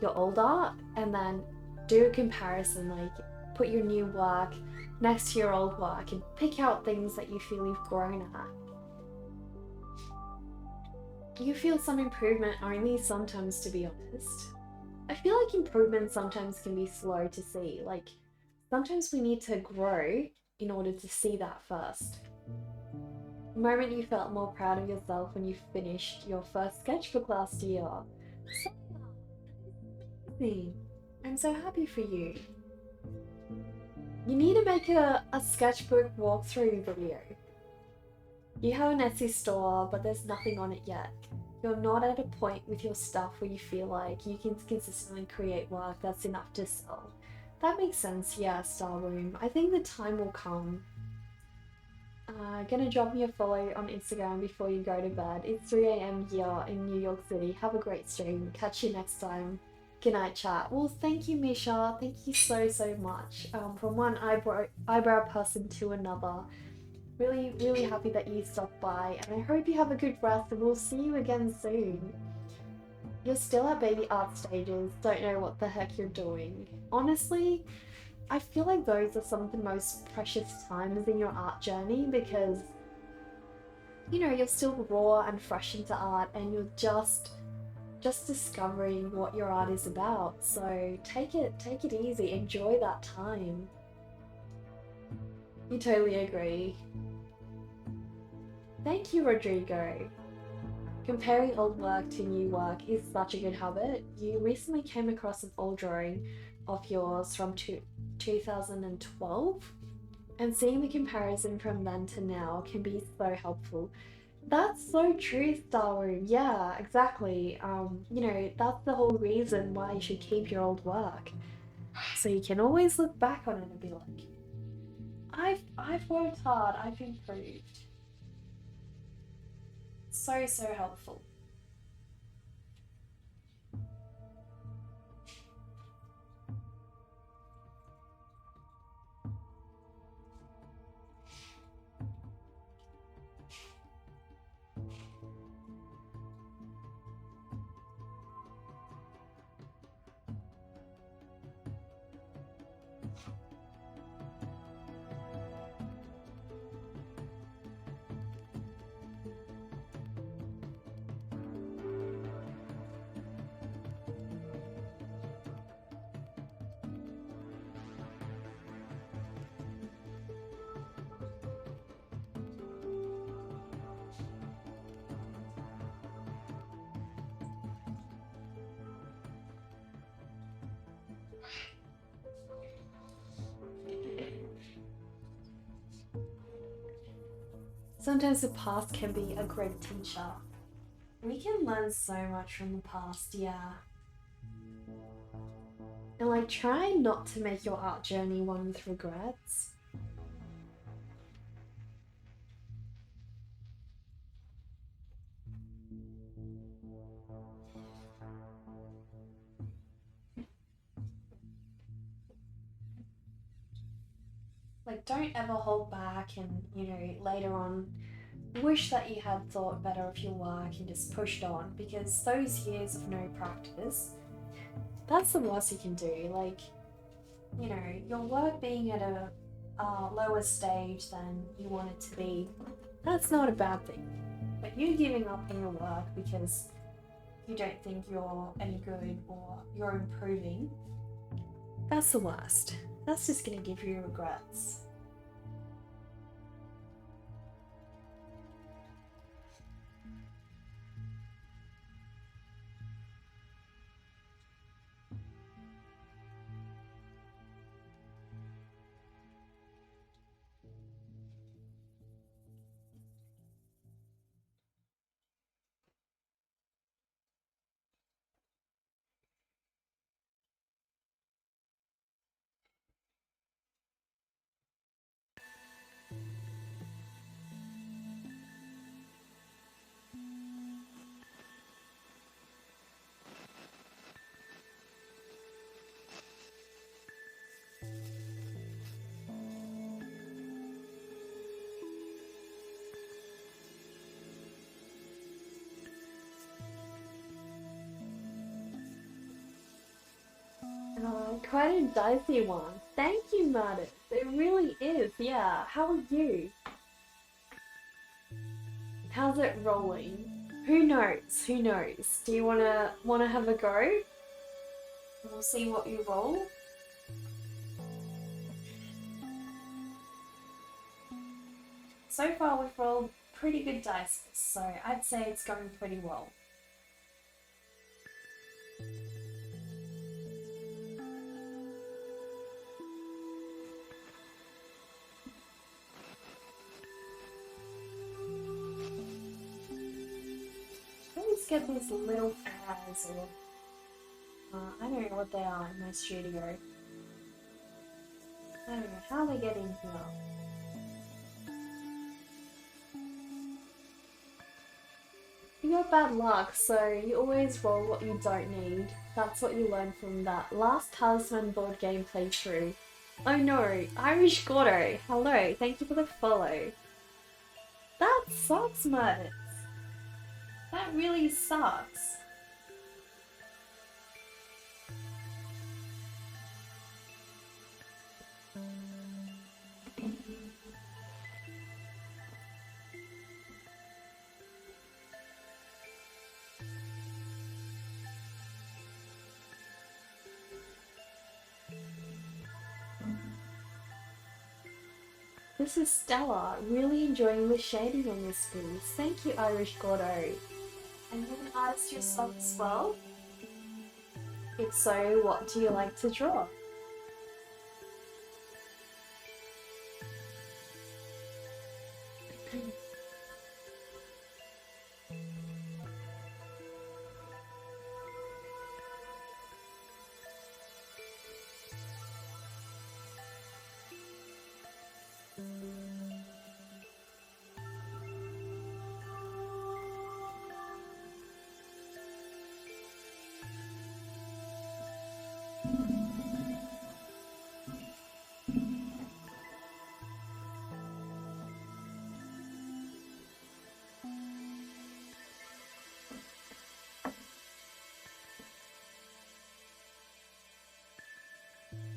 Speaker 1: your old art and then do a comparison, like put your new work next to your old work and pick out things that you feel you've grown at. You feel some improvement only sometimes, to be honest. I feel like improvement sometimes can be slow to see. Like, sometimes we need to grow in order to see that first. The moment you felt more proud of yourself when you finished your first sketchbook last year. So amazing. I'm so happy for you. You need to make a sketchbook walkthrough video. You have an Etsy store, but there's nothing on it yet. You're not at a point with your stuff where you feel like you can consistently create work that's enough to sell. That makes sense, yeah, Starroom. I think the time will come. Gonna drop me a follow on Instagram before you go to bed. It's 3 AM here in New York City. Have a great stream. Catch you next time. Good night, chat. Well, thank you, Misha. Thank you so much. From one eyebrow person to another. Really, really happy that you stopped by, and I hope you have a good rest, and we'll see you again soon. You're still at baby art stages, don't know what the heck you're doing. Honestly, I feel like those are some of the most precious times in your art journey because, you're still raw and fresh into art, and you're just discovering what your art is about. So take it easy, enjoy that time. You totally agree. Thank you, Rodrigo. Comparing old work to new work is such a good habit. You recently came across an old drawing of yours from 2012, and seeing the comparison from then to now can be so helpful. That's so true, Starroom. Yeah, exactly. That's the whole reason why you should keep your old work. So you can always look back on it and be like, I've worked hard, I've improved. So, so helpful. Sometimes the past can be a great teacher. We can learn so much from the past, yeah. And like, try not to make your art journey one with regrets. Like, don't ever hold back and, you know, later on wish that you had thought better of your work and just pushed on, because those years of no practice, that's the worst you can do. Like, you know, your work being at a lower stage than you want it to be, that's not a bad thing. But you giving up on your work because you don't think you're any good or you're improving, that's the worst. That's just gonna give you regrets. Quite a dicey one. Thank you, Martis. It really is, yeah. How are you? How's it rolling? Who knows? Who knows? Do you wanna have a go? We'll see what you roll. So far we've rolled pretty good dice, so I'd say it's going pretty well. Get these little fires, or I don't know what they are in my studio. I don't know how they get in here. You got bad luck, so you always roll what you don't need. That's what you learned from that last Talisman board game playthrough. Oh no, Irish Gordo, hello, thank you for the follow. That sucks, Mert. That really sucks. This is Stella, really enjoying the shading on this piece. Thank you, Irish Gordo. And you're an artist yourself as well? If so, what do you like to draw?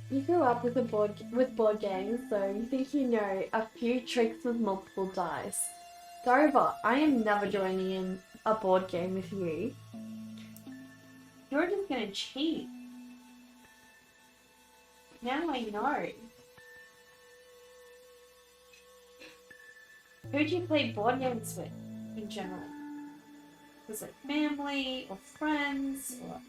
Speaker 1: You grew up with board games, so you think you know a few tricks with multiple dice. Dover, I am never joining in a board game with you. You're just gonna cheat. Now I know. Who'd you play board games with in general? Was it family or friends or...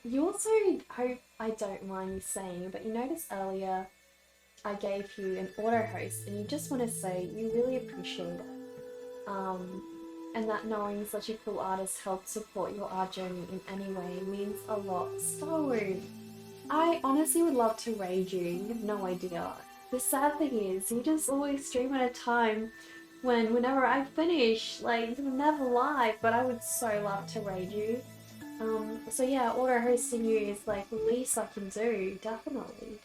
Speaker 1: You also, hope I don't mind you saying, but you noticed earlier I gave you an auto host and you just want to say you really appreciate it. And that knowing such a cool artist helped support your art journey in any way means a lot. Starwood, I honestly would love to raid you, you have no idea. The sad thing is, you just always stream at a time whenever I finish, like, you're never live, but I would so love to raid you. So yeah, auto hosting you is like the least I can do, definitely.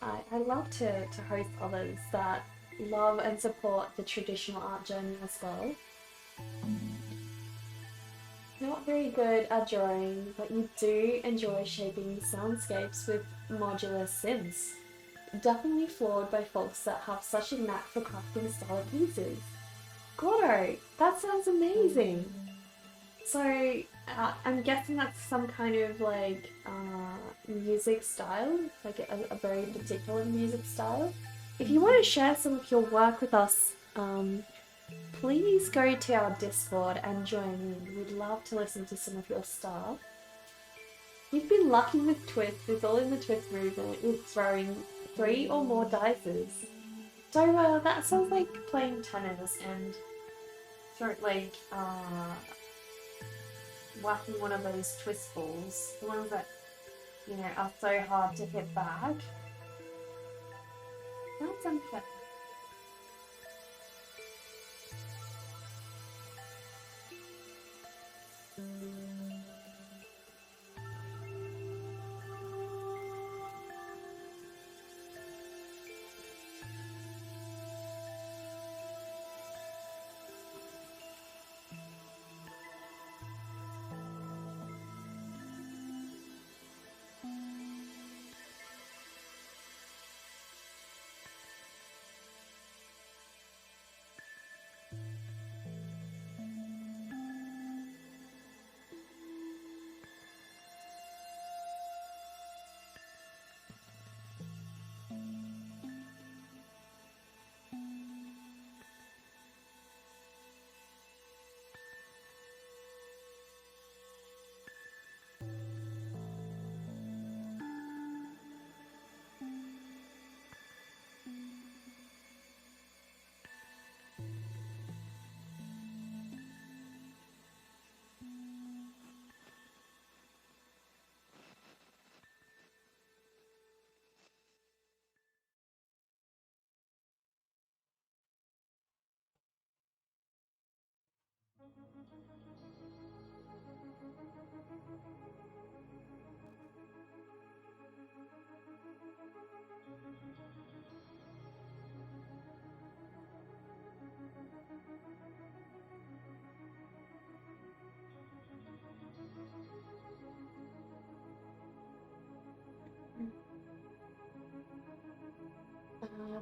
Speaker 1: I love to host others that love and support the traditional art journey as well. Not very good at drawing, but you do enjoy shaping soundscapes with modular sims. Definitely flawed by folks that have such a knack for crafting style pieces. Gordo, that sounds amazing! So, I'm guessing that's some kind of like music style, like a very particular music style. If you want to share some of your work with us, please go to our Discord and join in. We'd love to listen to some of your stuff. You've been lucky with Twist, with all in the Twist movement, with throwing 3 or more dices. So that sounds like playing tennis and sort of like whacking one of those twist balls, the ones that, you know, are so hard to hit back. That's unfair.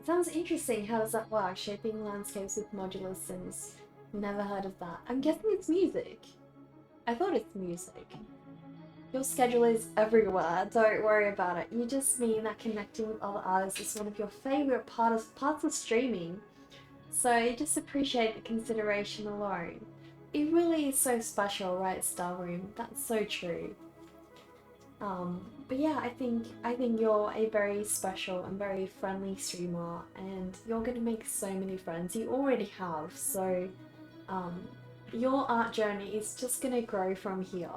Speaker 1: Sounds interesting. How does that work? Shaping landscapes with modular sims. Never heard of that. I'm guessing it's music. I thought it's music. Your schedule is everywhere. Don't worry about it. You just mean that connecting with other artists is one of your favorite parts of streaming. So you just appreciate the consideration alone. it really is so special, right, Starroom? That's so true. But yeah, I think you're a very special and very friendly streamer, and you're gonna make so many friends. You already have, so um, your art journey is just gonna grow from here.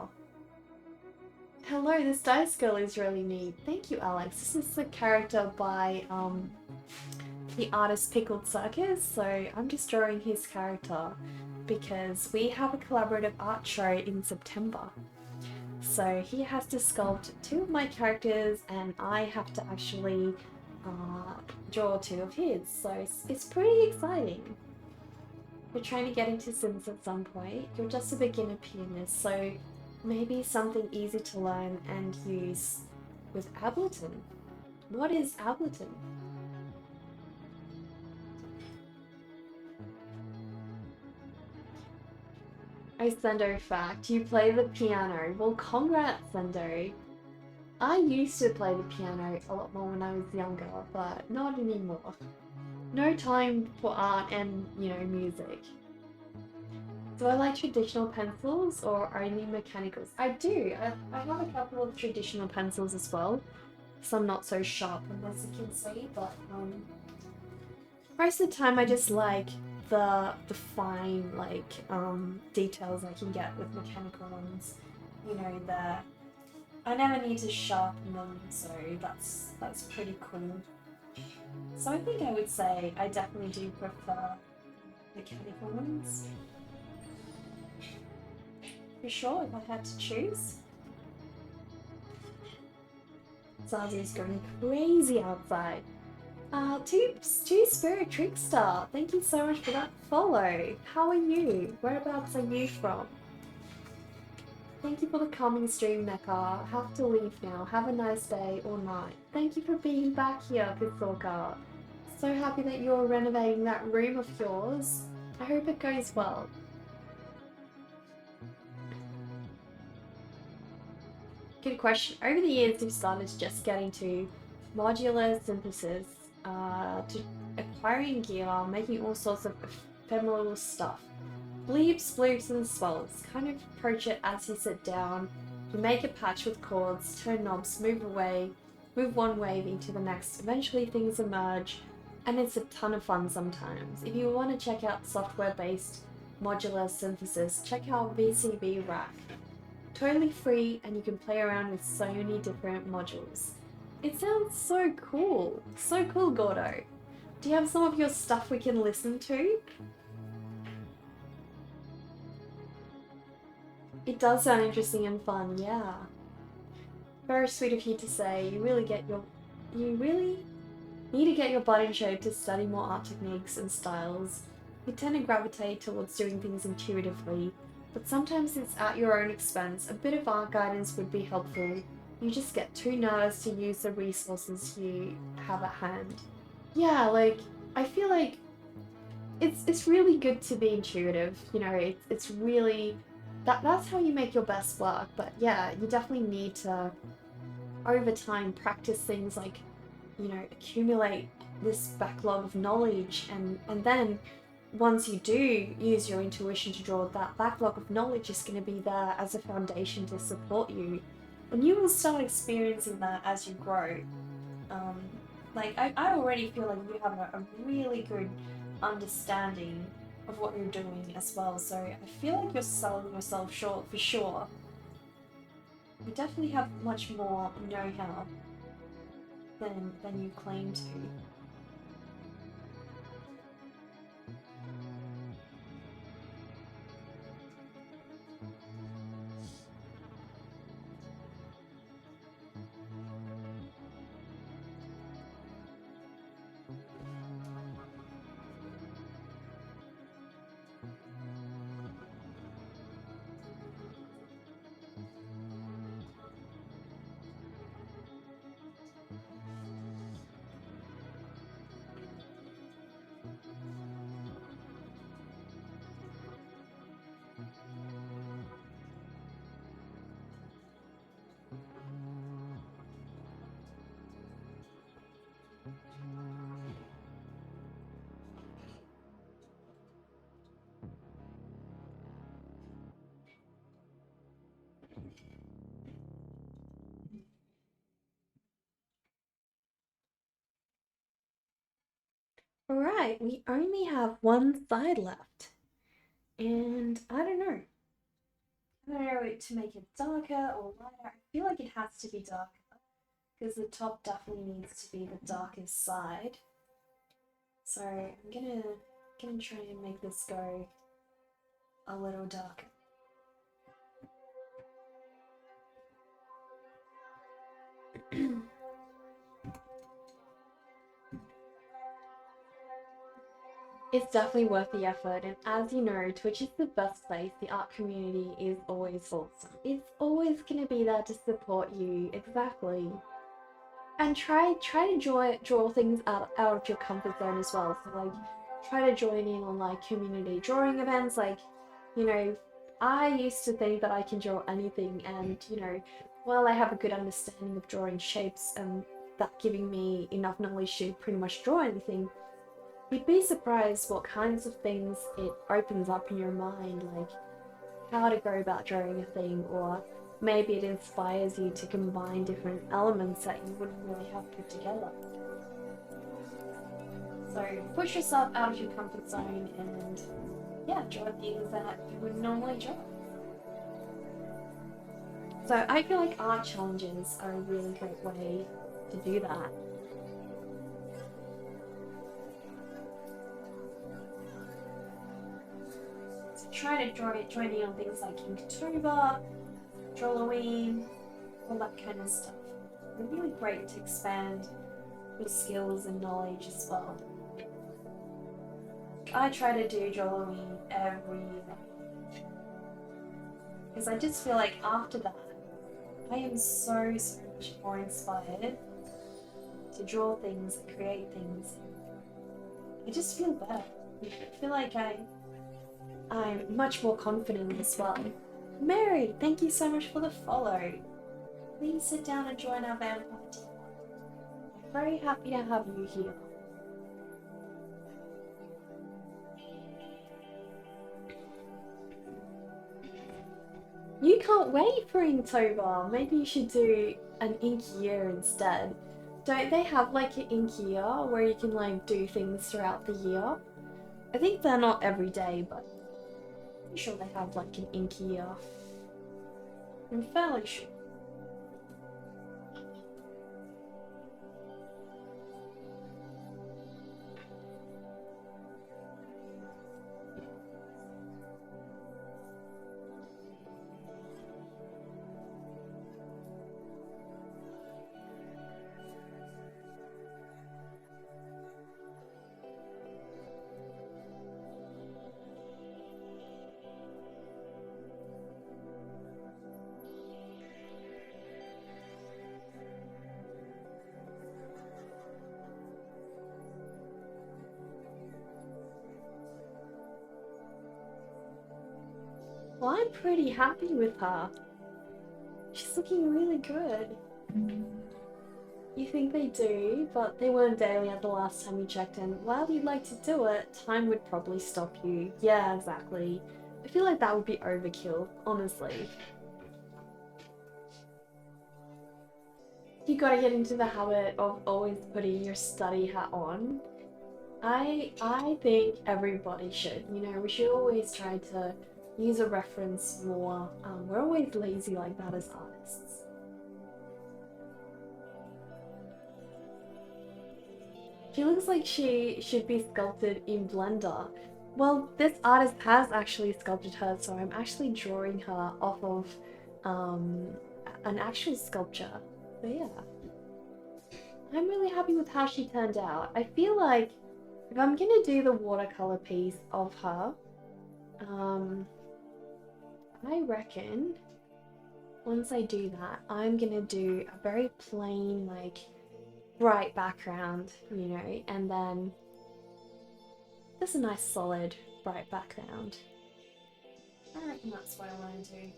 Speaker 1: Hello, this dice girl is really neat. Thank you, Alex. This is the character by the artist PickledCircus, so I'm just drawing his character because we have a collaborative art show in September. So he has to sculpt two of my characters and I have to actually draw two of his, so it's pretty exciting. You're trying to get into Sims at some point. You're just a beginner pianist, so maybe something easy to learn and use with Ableton. What is Ableton? Oh, Sendo fact, you play the piano. Well, congrats, Sendo. I used to play the piano a lot more when I was younger, but not anymore. No time for art and, you know, music. Do I like traditional pencils or only mechanicals? I do. I have a couple of traditional pencils as well. Some not so sharp, as you can see, but most of the time I just like the fine details I can get with mechanical ones. You know, I never need to sharpen them, so that's pretty cool. So I think I would say I definitely do prefer mechanical ones. For sure, if I had to choose. Zazu's going crazy outside. Two Spirit Trickster, thank you so much for that follow. How are you? Whereabouts are you from? Thank you for the coming stream, Mecca. Have to leave now. Have a nice day or night. Thank you for being back here, Pitsorka. So happy that you're renovating that room of yours. I hope it goes well. Good question. Over the years, we've started just getting to modular synthesis, to acquiring gear, making all sorts of ephemeral stuff. Bleeps, bloops, and swells. Kind of approach it as you sit down. You make a patch with chords, turn knobs, move away, move one wave into the next. Eventually things emerge, and it's a ton of fun sometimes. If you want to check out software-based modular synthesis, check out VCB Rack. Totally free, and you can play around with so many different modules. It sounds so cool. So cool, Gordo. Do you have some of your stuff we can listen to? It does sound interesting and fun, yeah. Very sweet of you to say. You really need to get your butt in shape to study more art techniques and styles. You tend to gravitate towards doing things intuitively, but sometimes it's at your own expense. A bit of art guidance would be helpful. You just get too nervous to use the resources you have at hand. Yeah, like, I feel like it's really good to be intuitive, you know, it's really, that's how you make your best work, but yeah, you definitely need to, over time, practice things like, you know, accumulate this backlog of knowledge, and then once you do use your intuition to draw, that backlog of knowledge is going to be there as a foundation to support you, and you will start experiencing that as you grow. I already feel like you have a really good understanding of what you're doing as well, so I feel like you're selling yourself short for sure. You definitely have much more know-how than you claim to. Alright, we only have one side left. And I don't know. I don't know to make it darker or lighter. I feel like it has to be darker because the top definitely needs to be the darkest side. So I'm gonna try and make this go a little darker. It's definitely worth the effort, and as you know, Twitch is the best place. The art community is always awesome. It's always gonna be there to support you, exactly. And try to draw things out of your comfort zone as well. So like, try to join in on like community drawing events. Like, you know, I used to think that I can draw anything, and you know, while I have a good understanding of drawing shapes and that giving me enough knowledge to pretty much draw anything, you'd be surprised what kinds of things it opens up in your mind, like how to go about drawing a thing, or maybe it inspires you to combine different elements that you wouldn't really have put together. So push yourself out of your comfort zone and yeah, draw things that you wouldn't normally draw. So I feel like art challenges are a really great way to do that. So try to join in on things like Inktober, Drawloween, all that kind of stuff. They're really great to expand your skills and knowledge as well. I try to do Drawloween every year because I just feel like after that I am so much more inspired to draw things and create things. I just feel better. I feel like I'm much more confident as well. Mary, thank you so much for the follow. Please sit down and join our vampire team. I'm very happy to have you here. You can't wait for Inktober. Maybe you should do an ink year instead. Don't they have like an ink year where you can like do things throughout the year? I think they're not every day, but I'm sure they have like an ink year. I'm fairly sure. Well, I'm pretty happy with her. She's looking really good. You think they do, but they weren't daily at the last time you checked in. While you'd like to do it, time would probably stop you. Yeah, exactly. I feel like that would be overkill, honestly. You gotta get into the habit of always putting your study hat on. I think everybody should. You know, we should always try to use a reference more. We're always lazy like that as artists. She looks like she should be sculpted in Blender. Well, this artist has actually sculpted her, so I'm actually drawing her off of an actual sculpture. So yeah. I'm really happy with how she turned out. I feel like if I'm gonna do the watercolor piece of her, I reckon once I do that, I'm gonna do a very plain, like, bright background, you know, and then just a nice solid bright background. I reckon that's what I want to do.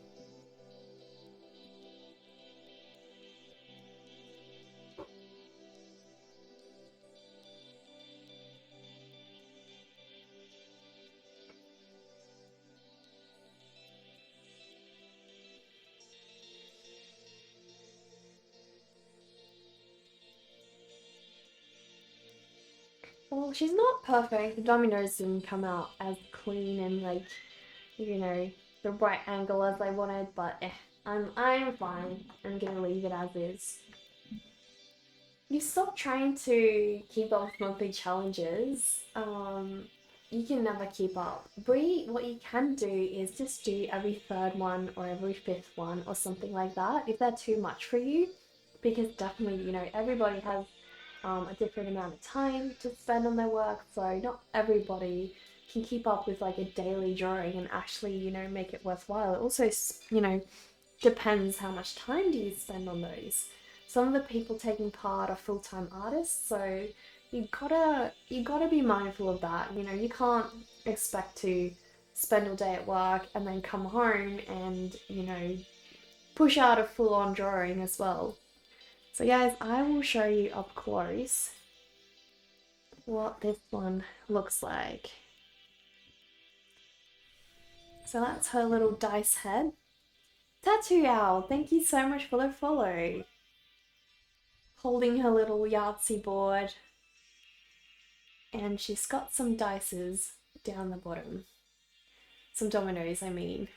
Speaker 1: Well, she's not perfect. The dominoes didn't come out as clean and like, the right angle as I wanted, but I'm fine. I'm gonna leave it as is. You stop trying to keep up with monthly challenges. You can never keep up. What you can do is just do every third one or every fifth one or something like that if they're too much for you, because definitely, everybody has a different amount of time to spend on their work, so not everybody can keep up with like a daily drawing and actually, make it worthwhile. It also, depends how much time do you spend on those. Some of the people taking part are full-time artists, so you gotta be mindful of that. You can't expect to spend all day at work and then come home and, push out a full-on drawing as well. So guys, I will show you up close what this one looks like. So that's her little dice head. Tattoo Owl, thank you so much for the follow. Holding her little Yahtzee board. And she's got some dices down the bottom. Some dominoes, I mean.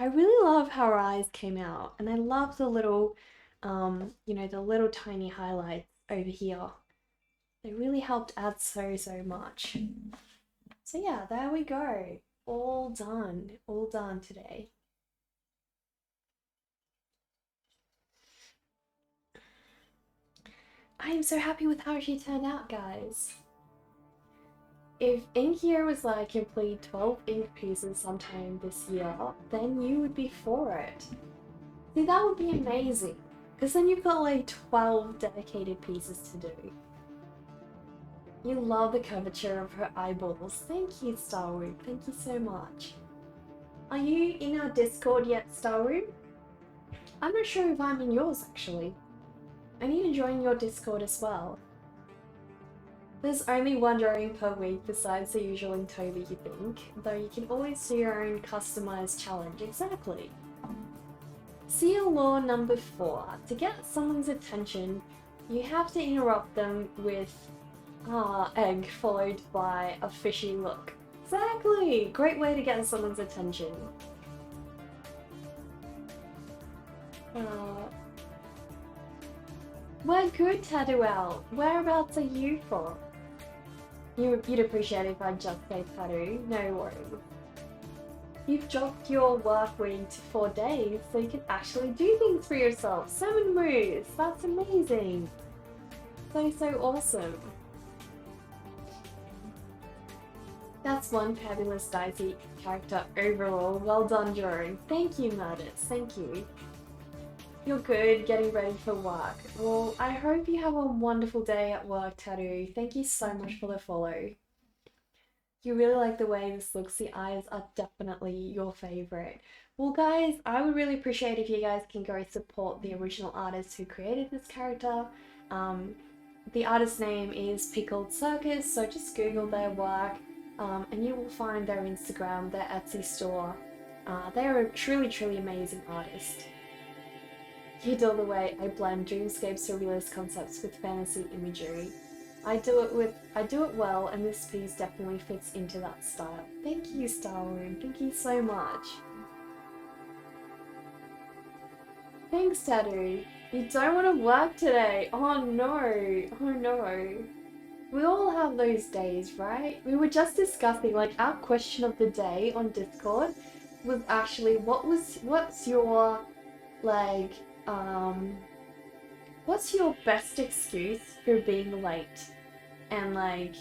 Speaker 1: I really love how her eyes came out, and I love the little, the little tiny highlights over here. They really helped add so much. So yeah, there we go. All done today. I am so happy with how she turned out, guys. If ink here was like complete 12 ink pieces sometime this year, then you would be for it. See, that would be amazing. Because then you've got like 12 dedicated pieces to do. You love the curvature of her eyeballs. Thank you, Starroom. Thank you so much. Are you in our Discord yet, Starroom? I'm not sure if I'm in yours, actually. I need to join your Discord as well. There's only one drawing per week besides the usual Inktober, you think, though you can always do your own customized challenge. Exactly. Seal law number 4. To get someone's attention, you have to interrupt them with egg followed by a fishy look. Exactly! Great way to get someone's attention. We're good, Tattoo Owl. Whereabouts are you from? You'd appreciate it if I just say tattoo, no worries. You've dropped your work week to 4 days, so you can actually do things for yourself. 7 moves, that's amazing. So awesome. That's one fabulous Dicey character overall. Well done, drawing. Thank you, Murders, thank you. You're good, getting ready for work. Well, I hope you have a wonderful day at work, Tattoo. Thank you so much for the follow. You really like the way this looks. The eyes are definitely your favorite. Well, guys, I would really appreciate if you guys can go support the original artist who created this character. The artist's name is PickledCircus, so just Google their work and you will find their Instagram, their Etsy store. They're a truly amazing artist. You do the way I blend dreamscape surrealist concepts with fantasy imagery. I do it well, and this piece definitely fits into that style. Thank you, Starroom. Thank you so much. Thanks, Tattoo. You don't want to work today. Oh no. Oh no. We all have those days, right? We were just discussing, like, our question of the day on Discord was actually what's your, like, what's your best excuse for being late? And like,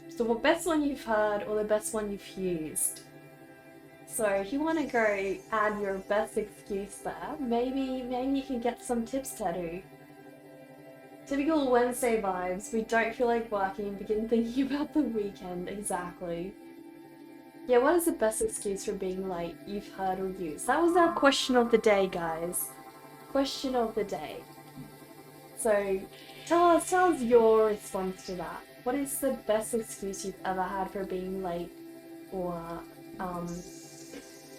Speaker 1: so the best one you've heard or the best one you've used. So if you want to go add your best excuse there, maybe you can get some tips, Tattoo. Typical Wednesday vibes. We don't feel like working, begin thinking about the weekend. Exactly. Yeah, what is the best excuse for being late you've heard or used? That was our question of the day, guys. Question of the day. So tell us your response to that. What is the best excuse you've ever had for being late, or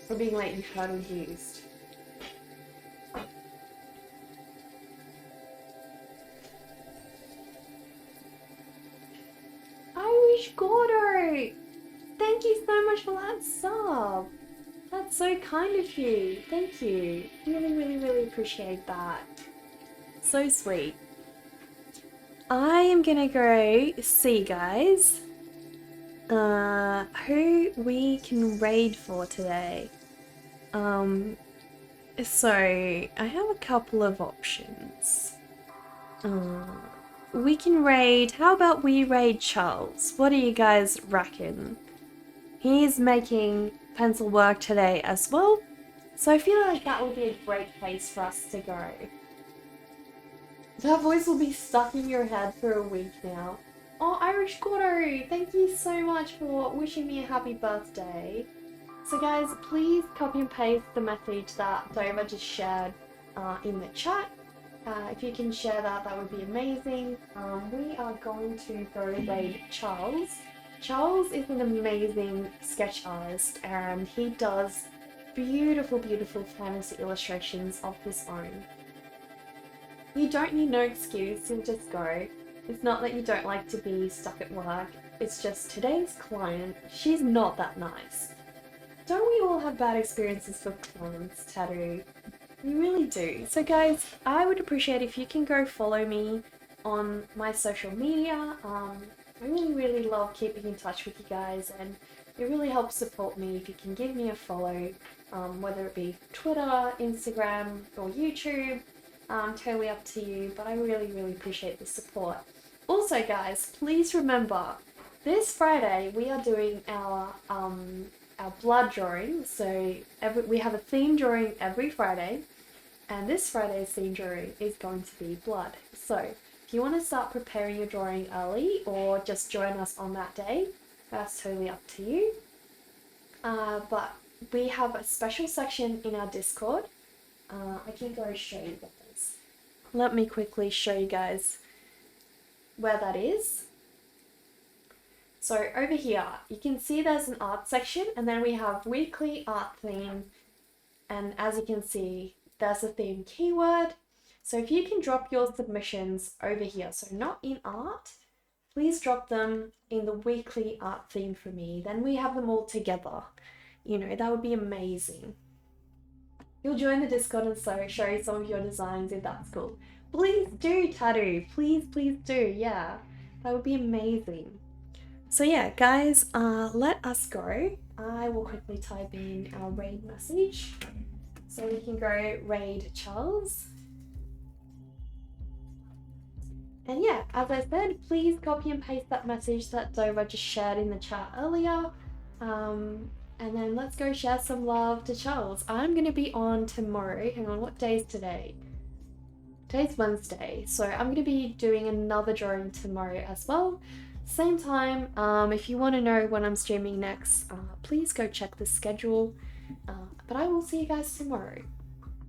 Speaker 1: for being late you've heard or used? that sub. That's so kind of you. Thank you. Really appreciate that. So sweet. I am gonna go see, guys, who we can raid for today. So I have a couple of options. We can raid, how about we raid Charles? What do you guys reckon? He's making pencil work today as well, so I feel like that would be a great place for us to go. That voice will be stuck in your head for a week now. Oh, Irish Gordo, thank you so much for wishing me a happy birthday. So guys, please copy and paste the message that Dova just shared in the chat. If you can share that, that would be amazing. We are going to go raid Charles. Charles is an amazing sketch artist and he does beautiful fantasy illustrations of his own. You don't need no excuse, you'll just go. It's not that you don't like to be stuck at work, it's just today's client, she's not that nice. Don't we all have bad experiences with clients, Tattoo? We really do. So guys, I would appreciate if you can go follow me on my social media. I really love keeping in touch with you guys and it really helps support me if you can give me a follow, whether it be Twitter, Instagram or YouTube. Totally up to you, but I really appreciate the support. Also guys, please remember, this Friday we are doing our blood drawing. So we have a theme drawing every Friday, and this Friday's theme drawing is going to be blood. So if you want to start preparing your drawing early or just join us on that day, that's totally up to you. But we have a special section in our Discord. I can go show you guys. Let me quickly show you guys where that is. So over here, you can see there's an art section and then we have weekly art theme. And as you can see, there's a theme keyword. So if you can drop your submissions over here, so not in art, please drop them in the weekly art theme for me. Then we have them all together. You know, that would be amazing. You'll join the Discord and so show you some of your designs if that's cool. Please do, Tattoo. Please do. Yeah, that would be amazing. So yeah, guys, let us go. I will quickly type in our raid message so we can go raid Charles. And yeah, as I said, please copy and paste that message that Dova just shared in the chat earlier. And then let's go share some love to Charles. I'm going to be on tomorrow. Hang on, what day is today? Today's Wednesday. So I'm going to be doing another drawing tomorrow as well. Same time. If you want to know when I'm streaming next, please go check the schedule. But I will see you guys tomorrow.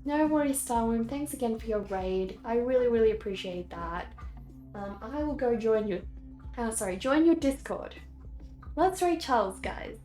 Speaker 1: No worries, Starworm. Thanks again for your raid. I really appreciate that. I will go join your Discord. Let's raid Charles, guys.